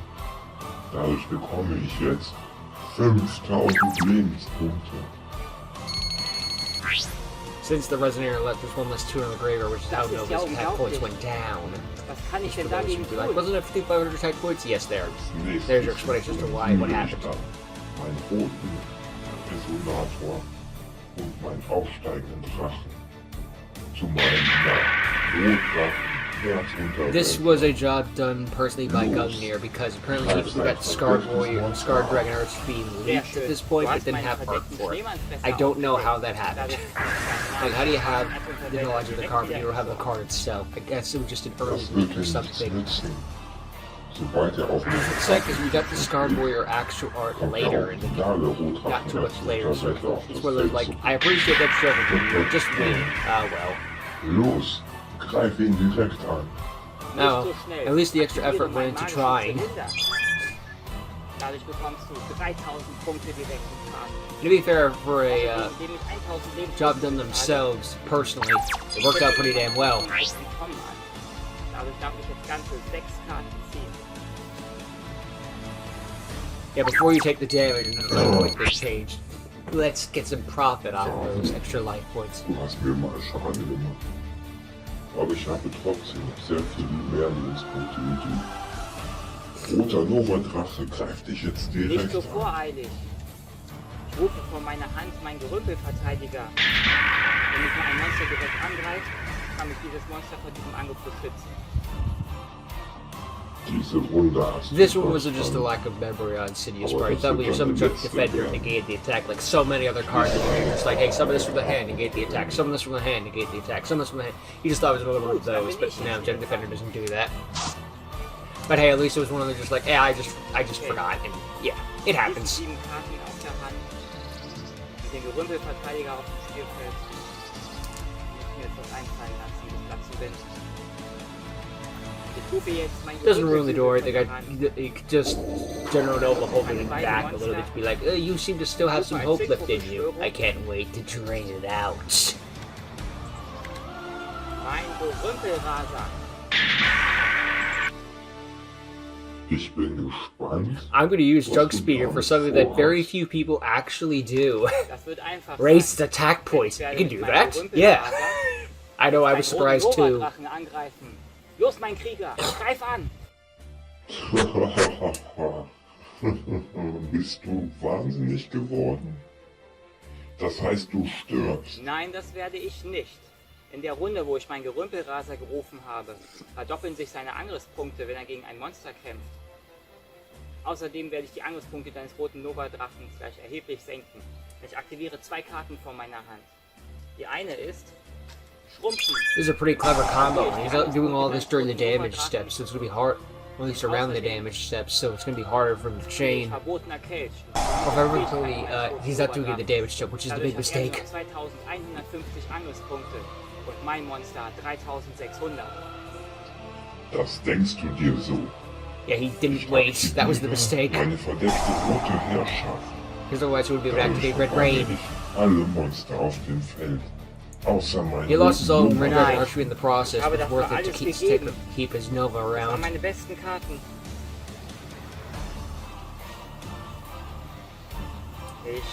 Dadurch bekomme ich jetzt 5000 Lebenspunkte. Since the Resonator left, there's one less tune on the graveyard, which is how Das ist Nova's ja attack points unglaublich. went down. Was kann ich For denn those dagegen who'd be like, tun? wasn't it 5,500 attack points? Yes, there. Als nächstes There's your explanation as to why, what happened. Meinen roten Resonator und meinen aufsteigenden Drachen zu meinem Rotdrachen Herzunterwelt. This was a job done personally by Gungnir because apparently we got Scarred Warrior and Scarred Dragon Earth being Sehr leaked schön. at this point, Du but hast didn't meinen have art verdeckten for it. Schneemannsfässer I don't know how aufgedeckt. that happened. Dadurch Like, how do you have Erdunterwelt the knowledge of the direkt card, but wieder you don't have the card itself? I guess it was just an early Das leak wird or dir nichts something. nützen. Sobald er auf den It's like we got the Scar Warrior actual art later in the game. Not too much later, so it's one of those like, I appreciate that struggle, but you just win. Well. Los, greif ihn direkt an. No, at least the extra effort went into trying. Dadurch bekommst du 3000 Punkte direkt im Karten. To be fair, for a Indem ich 1000 Leben job done themselves, personally, it worked out pretty damn well. bekommen hat. Dadurch darf ich jetzt ganze 6 Karten ziehen. Yeah, before you take the damage, and the life points they changed. Let's get some profit off of those extra life points. Du hast mir mal Schaden gemacht. Aber ich habe trotzdem sehr viel mehr Lebenspunkte wie du. Roter Nova-Drache greift dich jetzt Nicht direkt so an. voreilig. Ich rufe von meiner Hand meinen Gerümpelverteidiger. Wenn mich mal ein Monster direkt angreift, kann mich dieses Monster vor diesem Angriff beschützen. Diese Runde hast This du one wasn't just a verstanden. lack of memory on Insidious part. I thought when you're summon Chuck Defender, negate the attack, like so many other cards in here. It's like, hey, summon this from the hand, negate the attack. Summon this from the hand, negate the attack. Summon this from the hand. You just thought it was another one of those, but now Chuck Defender doesn't do that. But hey, at least it was one of those just like, yeah, I just forgot, and yeah, it Diese happens. 7 Karten auf der Hand. Mit dem Gerümpelverteidiger auf dem Spielfeld. Muss ich mir jetzt was einfallen lassen, um das Blatt zu wenden. Ich rufe jetzt mein Doesn't ruin the door. They Gerümpelflügel got von der Hand. you could just General Nova holding it back a little bit to be like, you seem to still have some hope left in you. I can't wait to drain it out. Mein Gerümpelraser. Ich bin gespannt. I'm going to use Jug Speeder for something that very few people actually do. Das wird einfach Raise its sein. attack points. Ich You werde can mit do meinem that? Gerümpelraser Yeah. I know, I was einen roten surprised too. Nova-Drachen angreifen. Los, mein Krieger, greif an! Bist du wahnsinnig geworden? Das heißt, du stirbst. Nein, das werde ich nicht. In der Runde, wo ich meinen Gerümpelraser gerufen habe, verdoppeln sich seine Angriffspunkte, wenn er gegen ein Monster kämpft. Außerdem werde ich die Angriffspunkte deines roten Nova-Drachens gleich erheblich senken. Ich aktiviere 2 Karten von meiner Hand. Die eine ist Schrumpfen. This is a pretty clever combo. He's doing all this during the damage steps, so it's going to be hard. At least around the damage steps, so it's going to be harder for him to chain. Verbotener Kelch. If I remember correctly, he's not doing it in the damage step, which is the big Dadurch hat er mistake. nur 2150 Angriffspunkte und mein Monster hat 3600. Das denkst du dir so. Yeah, he didn't wait. That was the mistake. Meine verdeckte rote Herrschaft. Because otherwise he would be able to Dadurch activate Red verbanne Rain. ich alle Monster auf dem Feld. Außer mein He lost his own Red Nova. Dragon Archery in the process, but it's worth it to keep his Nova Das waren around. meine besten Karten. Ich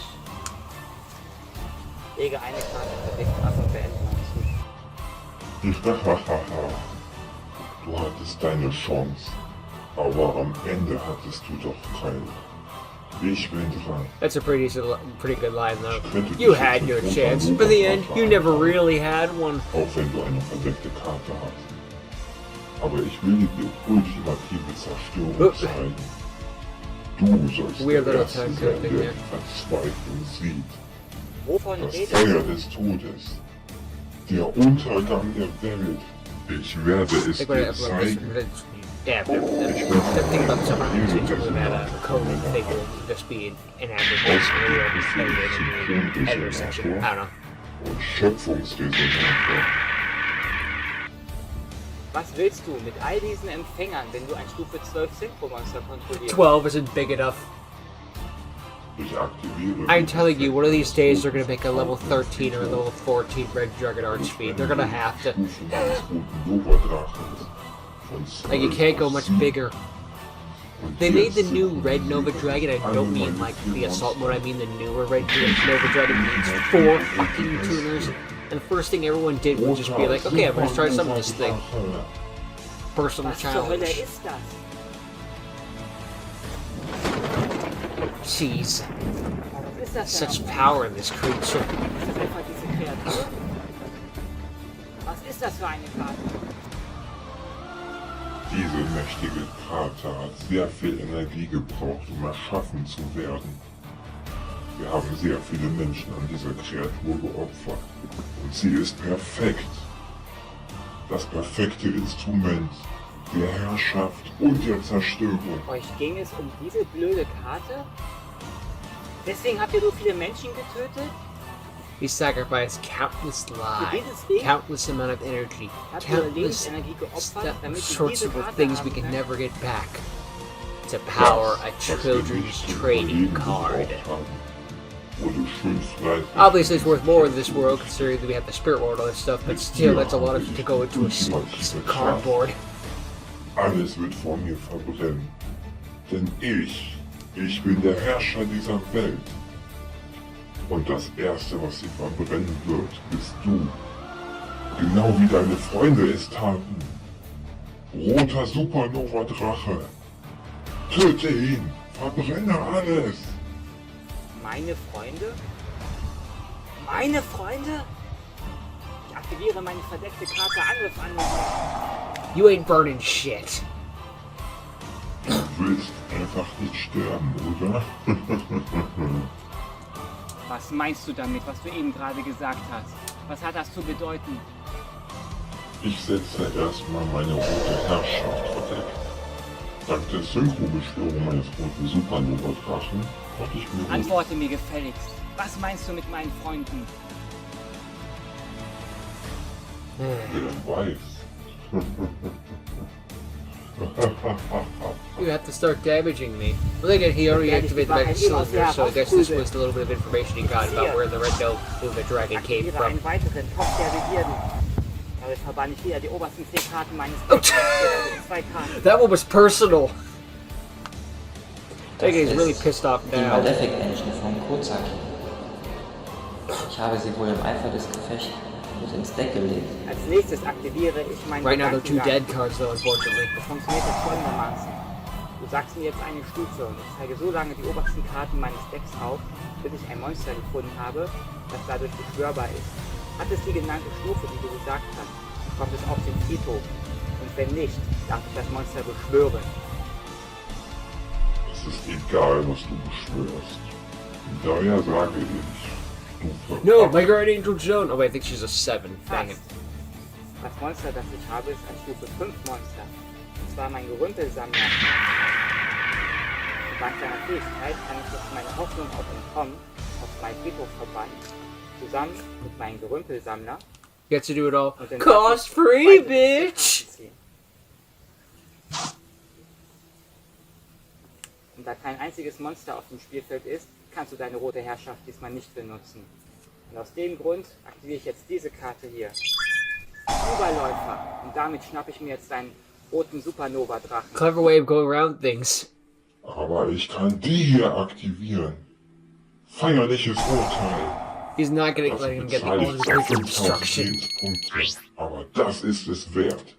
lege eine Karte für dich ab und beende meinen Zug. Du hattest deine Chance, aber am Ende hattest du doch keine. Ich bin dran. That's a pretty good line, though. You had your chance, but in the end, you never really had one. Auch wenn du eine verdeckte Karte hast. Aber ich will dir die ultimative Zerstörung zeigen. Du sollst Weird der little Erste tongue sein, thing der there. Verzweiflung sieht. Wovon Das redest Feuer du? des Todes. Der Untergang der Welt. Ich werde es Like, dir zeigen. yeah, the thing about someone who's talking about a code thing will just be an average editor section. I don't know. Und Schöpfungsresonator. Was willst du mit all diesen Empfängern, wenn du ein Stufe 12 Synchromonster kontrollierst? 12 isn't big enough. Ich aktiviere. I'm telling you, one of these days they're gonna make a level 13 or a level 14 Red Dragon Archfiend. They're gonna have to. Stufen meines roten Nova-Drachens. Von Like, you can't go much bigger. Und They made the jetzt new Red Nova Dragon. I don't mean like the Assault mode, I mean the newer Red Nova Dragon needs 4 fucking tuners. And the first thing everyone did was just be like, okay, I'm gonna try some of this thing. Personal Was zur Hölle challenge. ist das? Jeez, Was ist das denn? such power in this creature. Ist das einfach diese Kreatur? Was ist das für eine Karte? Diese mächtige Karte hat sehr viel Energie gebraucht, um erschaffen zu werden. Wir haben sehr viele Menschen an dieser Kreatur geopfert. Und sie ist perfekt. Das perfekte Instrument, der Herrschaft und der Zerstörung. Euch ging es um diese blöde Karte? Deswegen habt ihr so viele Menschen getötet? We sacrificed countless Für lives, dieses Ding? countless amount of energy, Habt ihr countless Lebensenergie geopfert, damit ihr sorts diese of Karte things we haben can könnt? never get back. To power a Was wir children's nicht zum trading Überleben card. gebraucht haben, wurde schön fleißig. Obviously, it's worth more in this world, considering that we have the spirit world and all this stuff, but still, that's a lot of to go into a piece of cardboard. Alles wird vor mir verbrennen. Denn ich bin der Herrscher dieser Welt. Und das Erste, was sie verbrennen wird, bist du. Genau wie deine Freunde es taten. Roter Supernova-Drache. Töte ihn! Verbrenne alles! Meine Freunde? Meine Freunde? Ich aktiviere meine verdeckte Karte Angriff an. You ain't burning shit. Du willst einfach nicht sterben, oder? Was meinst du damit, was du eben gerade gesagt hast? Was hat das zu bedeuten? Ich setze erstmal meine rote Herrschaft verdeckt. Dank der Synchrobeschwörung meines roten Supernova-Drachen konnte ich mir Antworte mir gefälligst. Was meinst du mit meinen Freunden? wer weiß. You have to start damaging me. Well, again, he already activated the magic cylinder, so I guess this was the little bit of information he got about where the red Nova dragon came Aktiviere from. einen weiteren Topf der Begierden. Damit verbann ich wieder die obersten 10 Karten meines Oh, Decks. Also 2 Karten. That one was personal. Das That guy's really ist pissed off die now. Malefic Engine von Kozaki. Ich habe sie wohl im Eifer des Gefechts mit ins Deck gelegt. Als nächstes aktiviere ich meinen Right now, they're two Gedankengang. dead cards, though, unfortunately. Das funktioniert jetzt folgendermaßen. Du sagst mir jetzt eine Stufe und ich zeige so lange die obersten Karten meines Decks auf, bis ich ein Monster gefunden habe, das dadurch beschwörbar ist. Hat es die genannte Stufe, die du gesagt hast, kommt es auf den Friedhof. Und wenn nicht, darf ich das Monster beschwören. Es ist egal, was du beschwörst. Daher sage ich, Stufe No, 8. my guardian angel Joan. Oh, wait, I think she's a 7. Dang it. Fast. Das Monster, das ich habe, ist ein Stufe 5 Monster. Und zwar mein Gerümpelsammler. Dank seiner Fähigkeit kann ich jetzt meine Hoffnung auf Entkommen auf meinen Friedhof verbannen, zusammen mit meinem Gerümpelsammler. You have to do it all. Und dann Cost darf ich free, weitere bitch! Karten ziehen. Und da kein einziges Monster auf dem Spielfeld ist, kannst du deine rote Herrschaft diesmal nicht benutzen. Und aus dem Grund aktiviere ich jetzt diese Karte hier. Überläufer. Und damit schnappe ich mir jetzt deinen roten Supernova-Drachen. Clever way of going around things. Aber ich kann die hier aktivieren. Feierliches Urteil. He's not gonna Dafür let him get the bezahle all ich the great 5000 destruction. Lebenspunkte. Aber das ist es wert.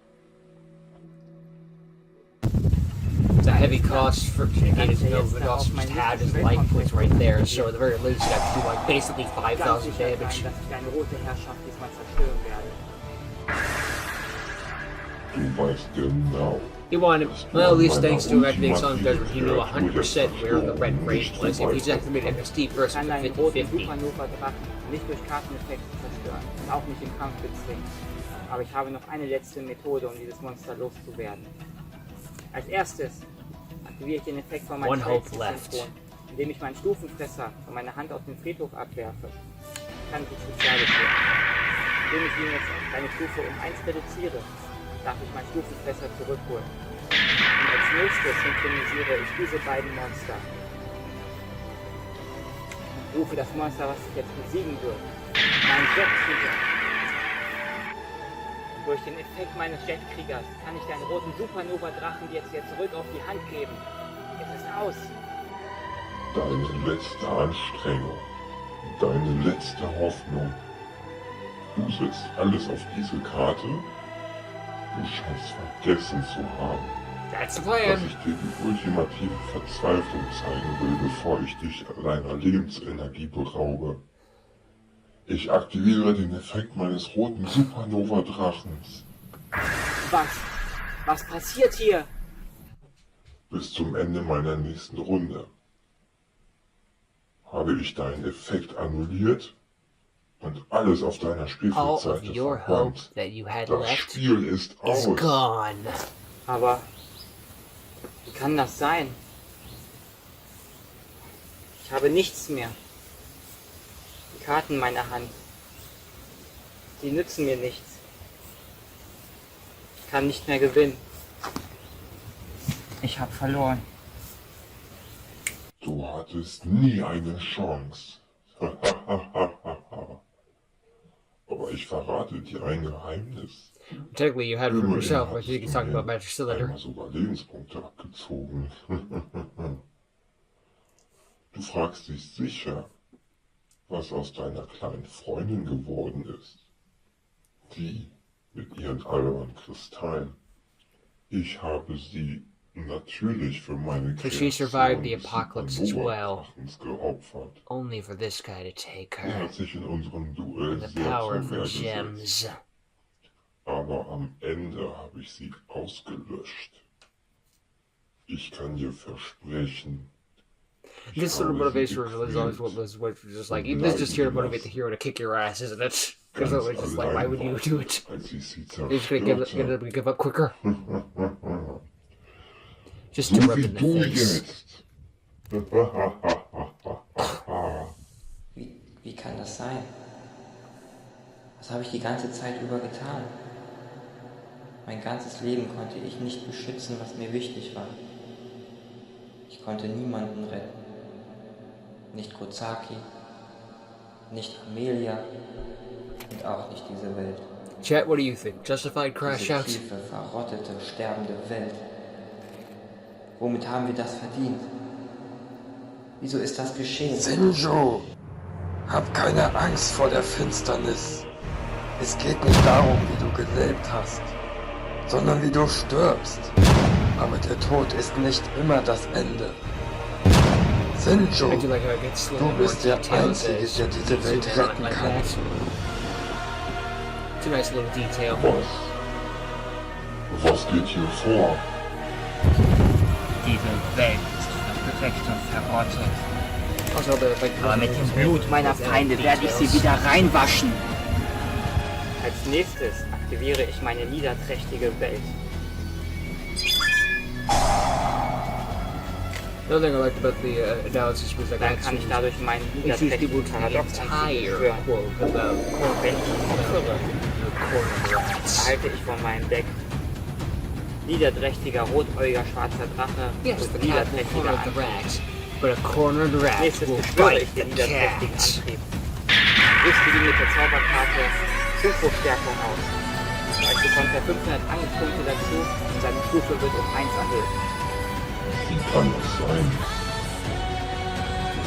It's a heavy cost for Canadian to know, but also just had his life points right there, so at the very least, you'd have to do like basically Ganz 5,000 sicher sein, damage. dass ich deine rote Herrschaft diesmal zerstören werde. Du weißt genau. He wanted, well, at least thanks to activating Sonic Judgment, he knew 100% where the red raid was. If he's activated MST Ich first, kann it's a deinen roten 50-50. Supernova-Drachen nicht durch Karteneffekte zerstören und auch nicht im Kampf bezwingen. Aber ich habe noch eine letzte Methode, um dieses Monster loszuwerden. Als erstes aktiviere ich den Effekt von meinem One hope left. Synchron, indem ich meinen Stufenfresser von meiner Hand auf den Friedhof abwerfe. Kann ich die Speziale führen. Indem ich ihn jetzt auf eine Stufe um 1 reduziere, darf ich meinen Stufenfresser zurückholen. Und als nächstes synchronisiere ich diese beiden Monster. Und rufe das Monster, was ich jetzt besiegen wird. Mein Jetkrieger. Und durch den Effekt meines Jetkriegers kann ich deinen roten Supernova-Drachen jetzt wieder zurück auf die Hand geben. Es ist aus. Deine letzte Anstrengung. Deine letzte Hoffnung. Du setzt alles auf diese Karte. Du scheinst vergessen zu haben, That's the dass plan. ich dir die ultimative Verzweiflung zeigen will, bevor ich dich deiner Lebensenergie beraube. Ich aktiviere den Effekt meines roten Supernova-Drachens. Was? Was passiert hier? Bis zum Ende meiner nächsten Runde habe ich deinen Effekt annulliert und alles auf deiner All of Spielfeldseite your hope verbannt. that you had Das left Spiel ist is aus. gone. Aber wie kann das sein? Ich habe nichts mehr. Die Karten in meiner Hand. Die nützen mir nichts. Ich kann nicht mehr gewinnen. Ich habe verloren. Du hattest nie eine Chance. Aber ich verrate dir ein Geheimnis. Technically, you had it for Immerhin yourself. I hast think du he's talking mir about Magic Cylinder. einmal sogar Lebenspunkte abgezogen. Du fragst dich sicher, was aus deiner kleinen Freundin geworden ist. Die mit ihren albernen Kristallen. Ich habe sie natürlich für meine So she survived the Kreation des apocalypse as well. Supernova-Drachens geopfert. Only for this guy to take Sie her. hat sich in unserem Duell The sehr power zur of the Wehr gesetzt. gems. Aber am Ende habe ich sie ausgelöscht. Ich kann dir versprechen. ich This sort of habe sie motivation is always what was just like, this is just here to motivate the hero to kick your ass, isn't it? Because it's just like, why would you do it? Als ich sie You're just gonna zerstörte. get them to give up quicker. Just to So rub wie in the du face. jetzt. Wie kann das sein? Was habe ich die ganze Zeit über getan? Mein ganzes Leben konnte ich nicht beschützen, was mir wichtig war. Ich konnte niemanden retten. Nicht Kozaki, nicht Amelia und auch nicht diese Welt. Chat, what do you think? Justified crash Diese outs? tiefe, verrottete, sterbende Welt. Womit haben wir das verdient? Wieso ist das geschehen? Sinjo, hab keine Angst vor der Finsternis. Es geht nicht darum, wie du gelebt hast, sondern wie du stirbst. Aber der Tod ist nicht immer das Ende. Sinjo, I do like how it gets a little du more bist der detailed Einzige, as der diese Welt zoom in on it retten like kann. that. It's a nice little detail. Was geht hier vor? Diese Welt ist perfekt und verrottet. Also, like, Aber mit dem Blut meiner Feinde werde ich sie wieder reinwaschen. Als nächstes aktiviere ich meine niederträchtige Welt. Another thing I liked about the analysis was like, Dann kann ich dadurch meinen it's used people niederträchtigen to the Paradox entire zerstören. quote about Und wenn ich ihn opfere, corner rats. erhalte ich von meinem Deck niederträchtiger, rotäugiger, schwarzer Drache Yes, und the cat will niederträchtiger corner the Antrieb. rat, but a cornered rat Nächstes will beschwöre bite ich den the niederträchtigen cat. Antrieb. Rüste ihn mit der Zauberkarte Zufo-Stärkung aus. Also bekommt er 500 Angriffspunkte dazu und seine Stufe wird um 1 erhöht. Wie kann das sein?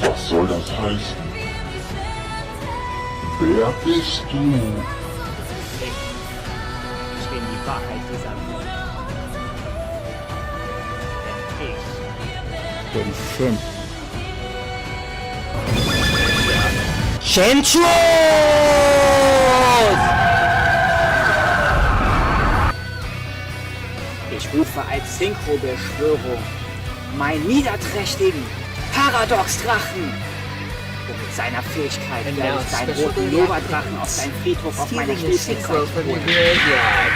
Was soll das heißen? Wer bist du? Ich bin die Wahrheit dieser Welt. Denn ich bin Shin. Shenchus! Ich rufe als Synchro-Beschwörung meinen niederträchtigen Paradox-Drachen. Und mit seiner Fähigkeit And werde now ich deinen special roten Nova-Drachen aus deinem Friedhof auf meine Stealing the synchro Spielzeit from your holen. graveyard.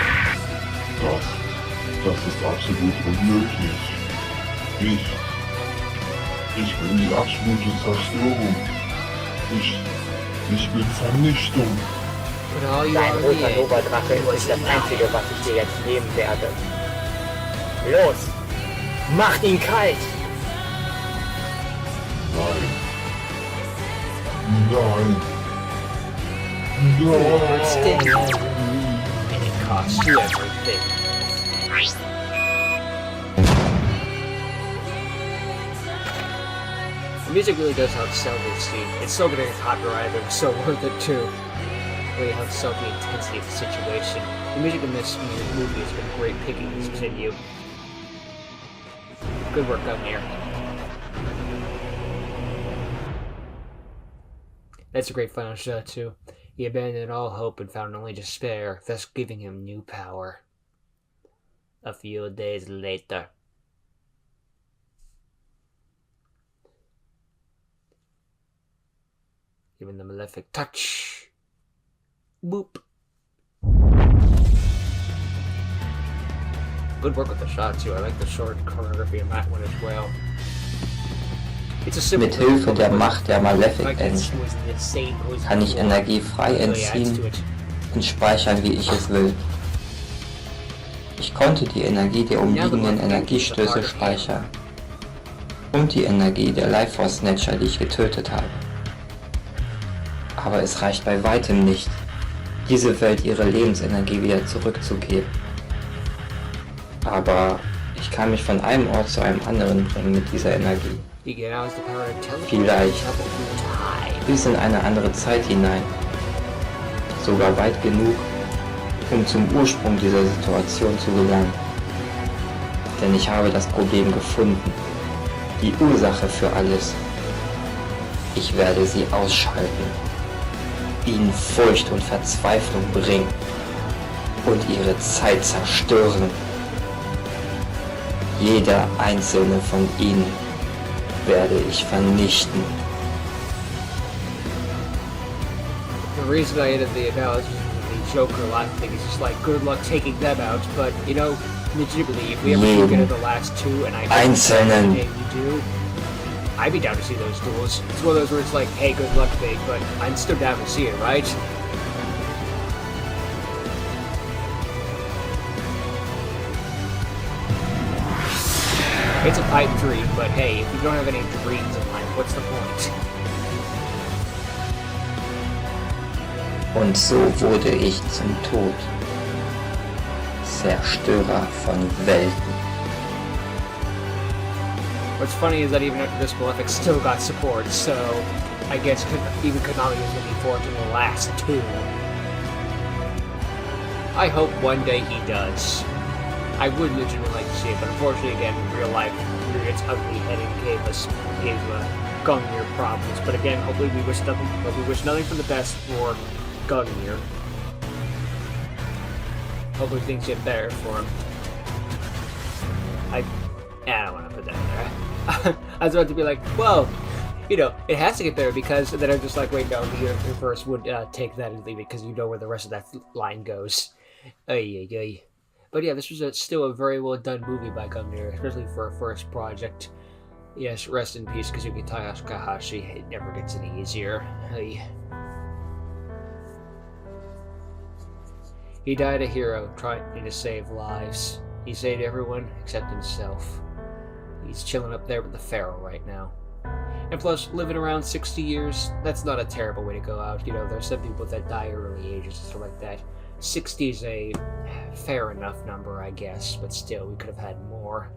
Das ist absolut unmöglich. Ich bin die absolute Zerstörung. Ich bin Vernichtung. But all you Dein are roter the Nova-Drache ist das Einzige, was ich dir jetzt nehmen werde. Los! Macht ihn kalt! Nein. Nein. sting, Nein. and it costs you everything. The music really does outsell this scene. It's so gonna get copyrighted, but it's so worth it too. Really outsell the intensity of the situation. The music in this movie has been great picking to continue. Good work done here. That's a great final shot too. He abandoned all hope and found only despair, thus giving him new power. A few days later. Giving the malefic touch. Boop. Good work with the shot too. I like the short choreography in that one as well. It's a simple Mit Hilfe der Macht der like Malefic-Engine this was the same was kann ich Energie frei really adds entziehen to it. und speichern, wie ich es will. Ich konnte die Energie der umliegenden Energiestöße speichern und die Energie der Life Force Snatcher, die ich getötet habe. Aber es reicht bei weitem nicht, diese Welt ihre Lebensenergie wieder zurückzugeben. Aber ich kann mich von einem Ort zu einem anderen bringen mit dieser Energie. Vielleicht bis in eine andere Zeit hinein. Sogar weit genug, um zum Ursprung dieser Situation zu gelangen. Denn ich habe das Problem gefunden. Die Ursache für alles. Ich werde sie ausschalten. Ihnen Furcht und Verzweiflung bringen. Und ihre Zeit zerstören. Jeder einzelne von ihnen werde ich vernichten. The reason I ended the analogy with the Joker lot thing is just like, good luck taking them out, but, you know, legitimately, if we ever do get to the last two, and I hope Einzelnen. we do, I'd be down to see those duels. It's one of those where it's like, hey, good luck, big, but I'm still down to see it, right? It's a pipe dream, but hey, if you don't have any dreams in life, what's the point? Und so wurde ich zum Tod. Zerstörer von Welten. What's funny is that even after this, Malefic still got support, so I guess even Konami is looking forward to the last two. I hope one day he does. I would legitimately like to see it, but unfortunately, again, in real life, its ugly heading gave Gungnir problems. But again, hopefully we wish nothing for the best for Gungnir. Hopefully things get better for him. I don't want to put that in there. I was about to be like, well, you know, it has to get better because then I'm just like, wait, no, the universe would take that and leave it because you know where the rest of that line goes. But yeah, this was still a very well done movie by Gungnir, especially for a first project. Yes, rest in peace, Kazuki Takahashi. It never gets any easier. He died a hero, trying to save lives. He saved everyone except himself. He's chilling up there with the Pharaoh right now. And plus, living around 60 years, that's not a terrible way to go out. You know, there's some people that die early ages and stuff like that. 60 is a fair enough number, I guess, but still, we could have had more.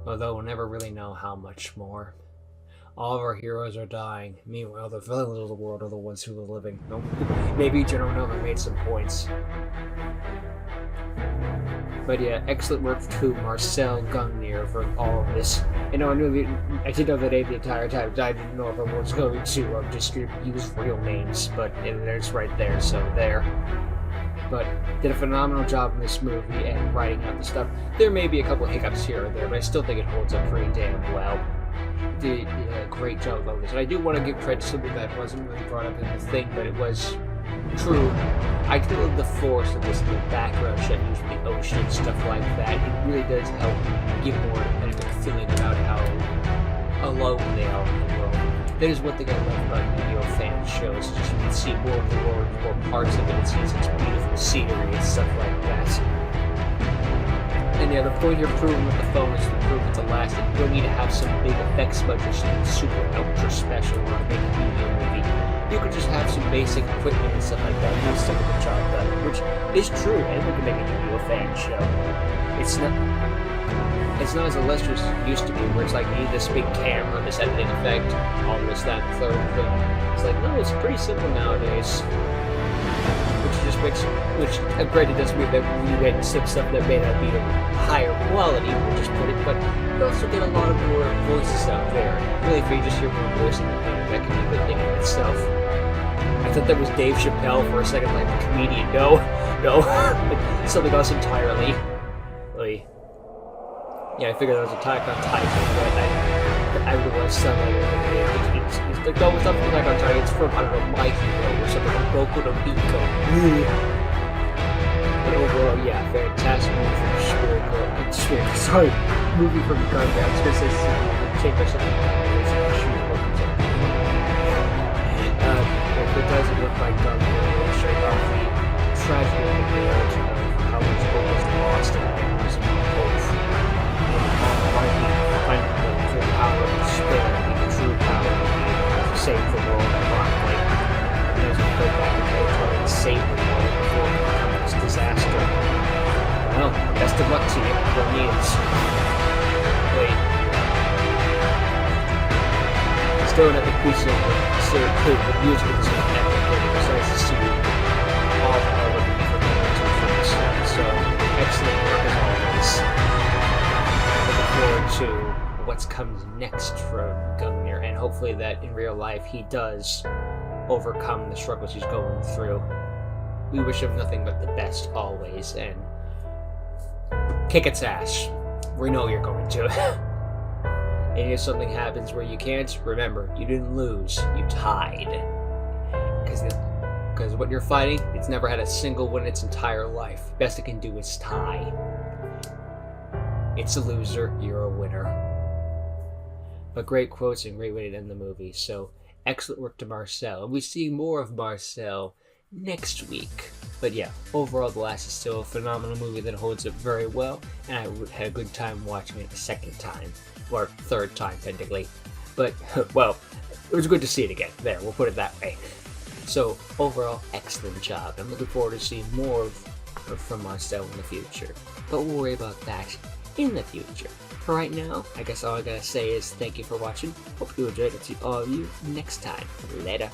Although we'll never really know how much more. All of our heroes are dying. Meanwhile, the villains of the world are the ones who are living. Nope. Maybe General Nova made some points. But yeah, excellent work to Marcel Gungnir for all of this. You know, I did know the name the entire time. I didn't know if I was going to just use real names, but it's right there, so there. But did a phenomenal job in this movie and writing out the stuff. There may be a couple of hiccups here or there, but I still think it holds up pretty damn well. Did a great job of this. And I do want to give credit to something that wasn't really brought up in the thing, but it was true. I feel the force of this new background shot used for the ocean and stuff like that. It really does help give more of a feeling about how alone they are in the world. That is one thing I love about video fan shows. Just you can see more of the world, more parts of it, and see such beautiful scenery and stuff like that. And yeah, the point here proving with the phone is to prove it to last. You don't need to have some big effects budget, something super ultra special or to make a video movie. You could just have some basic equipment and stuff like that and still get the job done, which is true, and we can make a video fan show. It's not as illustrious as it used to be, where it's like you need this big camera, this editing effect, all this, that, and third thing. It's like, no, it's pretty simple nowadays. Which granted doesn't mean that you get some stuff that may not be of higher quality, we'll just put it, but you also get a lot of more voices out there. Really, if you just hear more voice in the band, that can be a good thing in itself. I thought that was Dave Chappelle for a second, like the comedian. No, something else entirely. Really. Yeah, I figured that was Attack on Titan, but I would have sound like it's like, no, it's not from Attack on Titan, it's from, I don't know, My Hero or something like Boku no Pico. But overall, yeah, fantastic movie for sure. sorry, movie from Gunn. I was gonna say change my second. It doesn't look like Gunn will show off the tragedy of the marriage of how much hope was lost and losing hope. Finding the full power of despair, the true power to save the world and rock like there's a go back and try and save the world before it becomes disaster. Well, best of luck to you. Your needs. Wait. Staring at the piece of the music is epic. It's nice to see all the other different things. So, excellent work as always. Looking forward to what's comes next from Gungnir, and hopefully that in real life he does overcome the struggles he's going through. We wish him nothing but the best always, and kick its ass. We know you're going to. And if something happens where you can't, remember, you didn't lose, you tied. Because what you're fighting, it's never had a single win in its entire life. Best it can do is tie. It's a loser, you're a winner. But great quotes and great way to end the movie. So, excellent work to Marcel. And we see more of Marcel next week. But yeah, overall, The Last is still a phenomenal movie that holds up very well. And I had a good time watching it a second time. Or third time, technically. But, well, it was good to see it again. There, we'll put it that way. So, overall, excellent job. I'm looking forward to seeing more from Marcel in the future. But we'll worry about that in the future. For right now, I guess all I gotta say is thank you for watching. Hope you enjoyed it. See all of you next time. Later.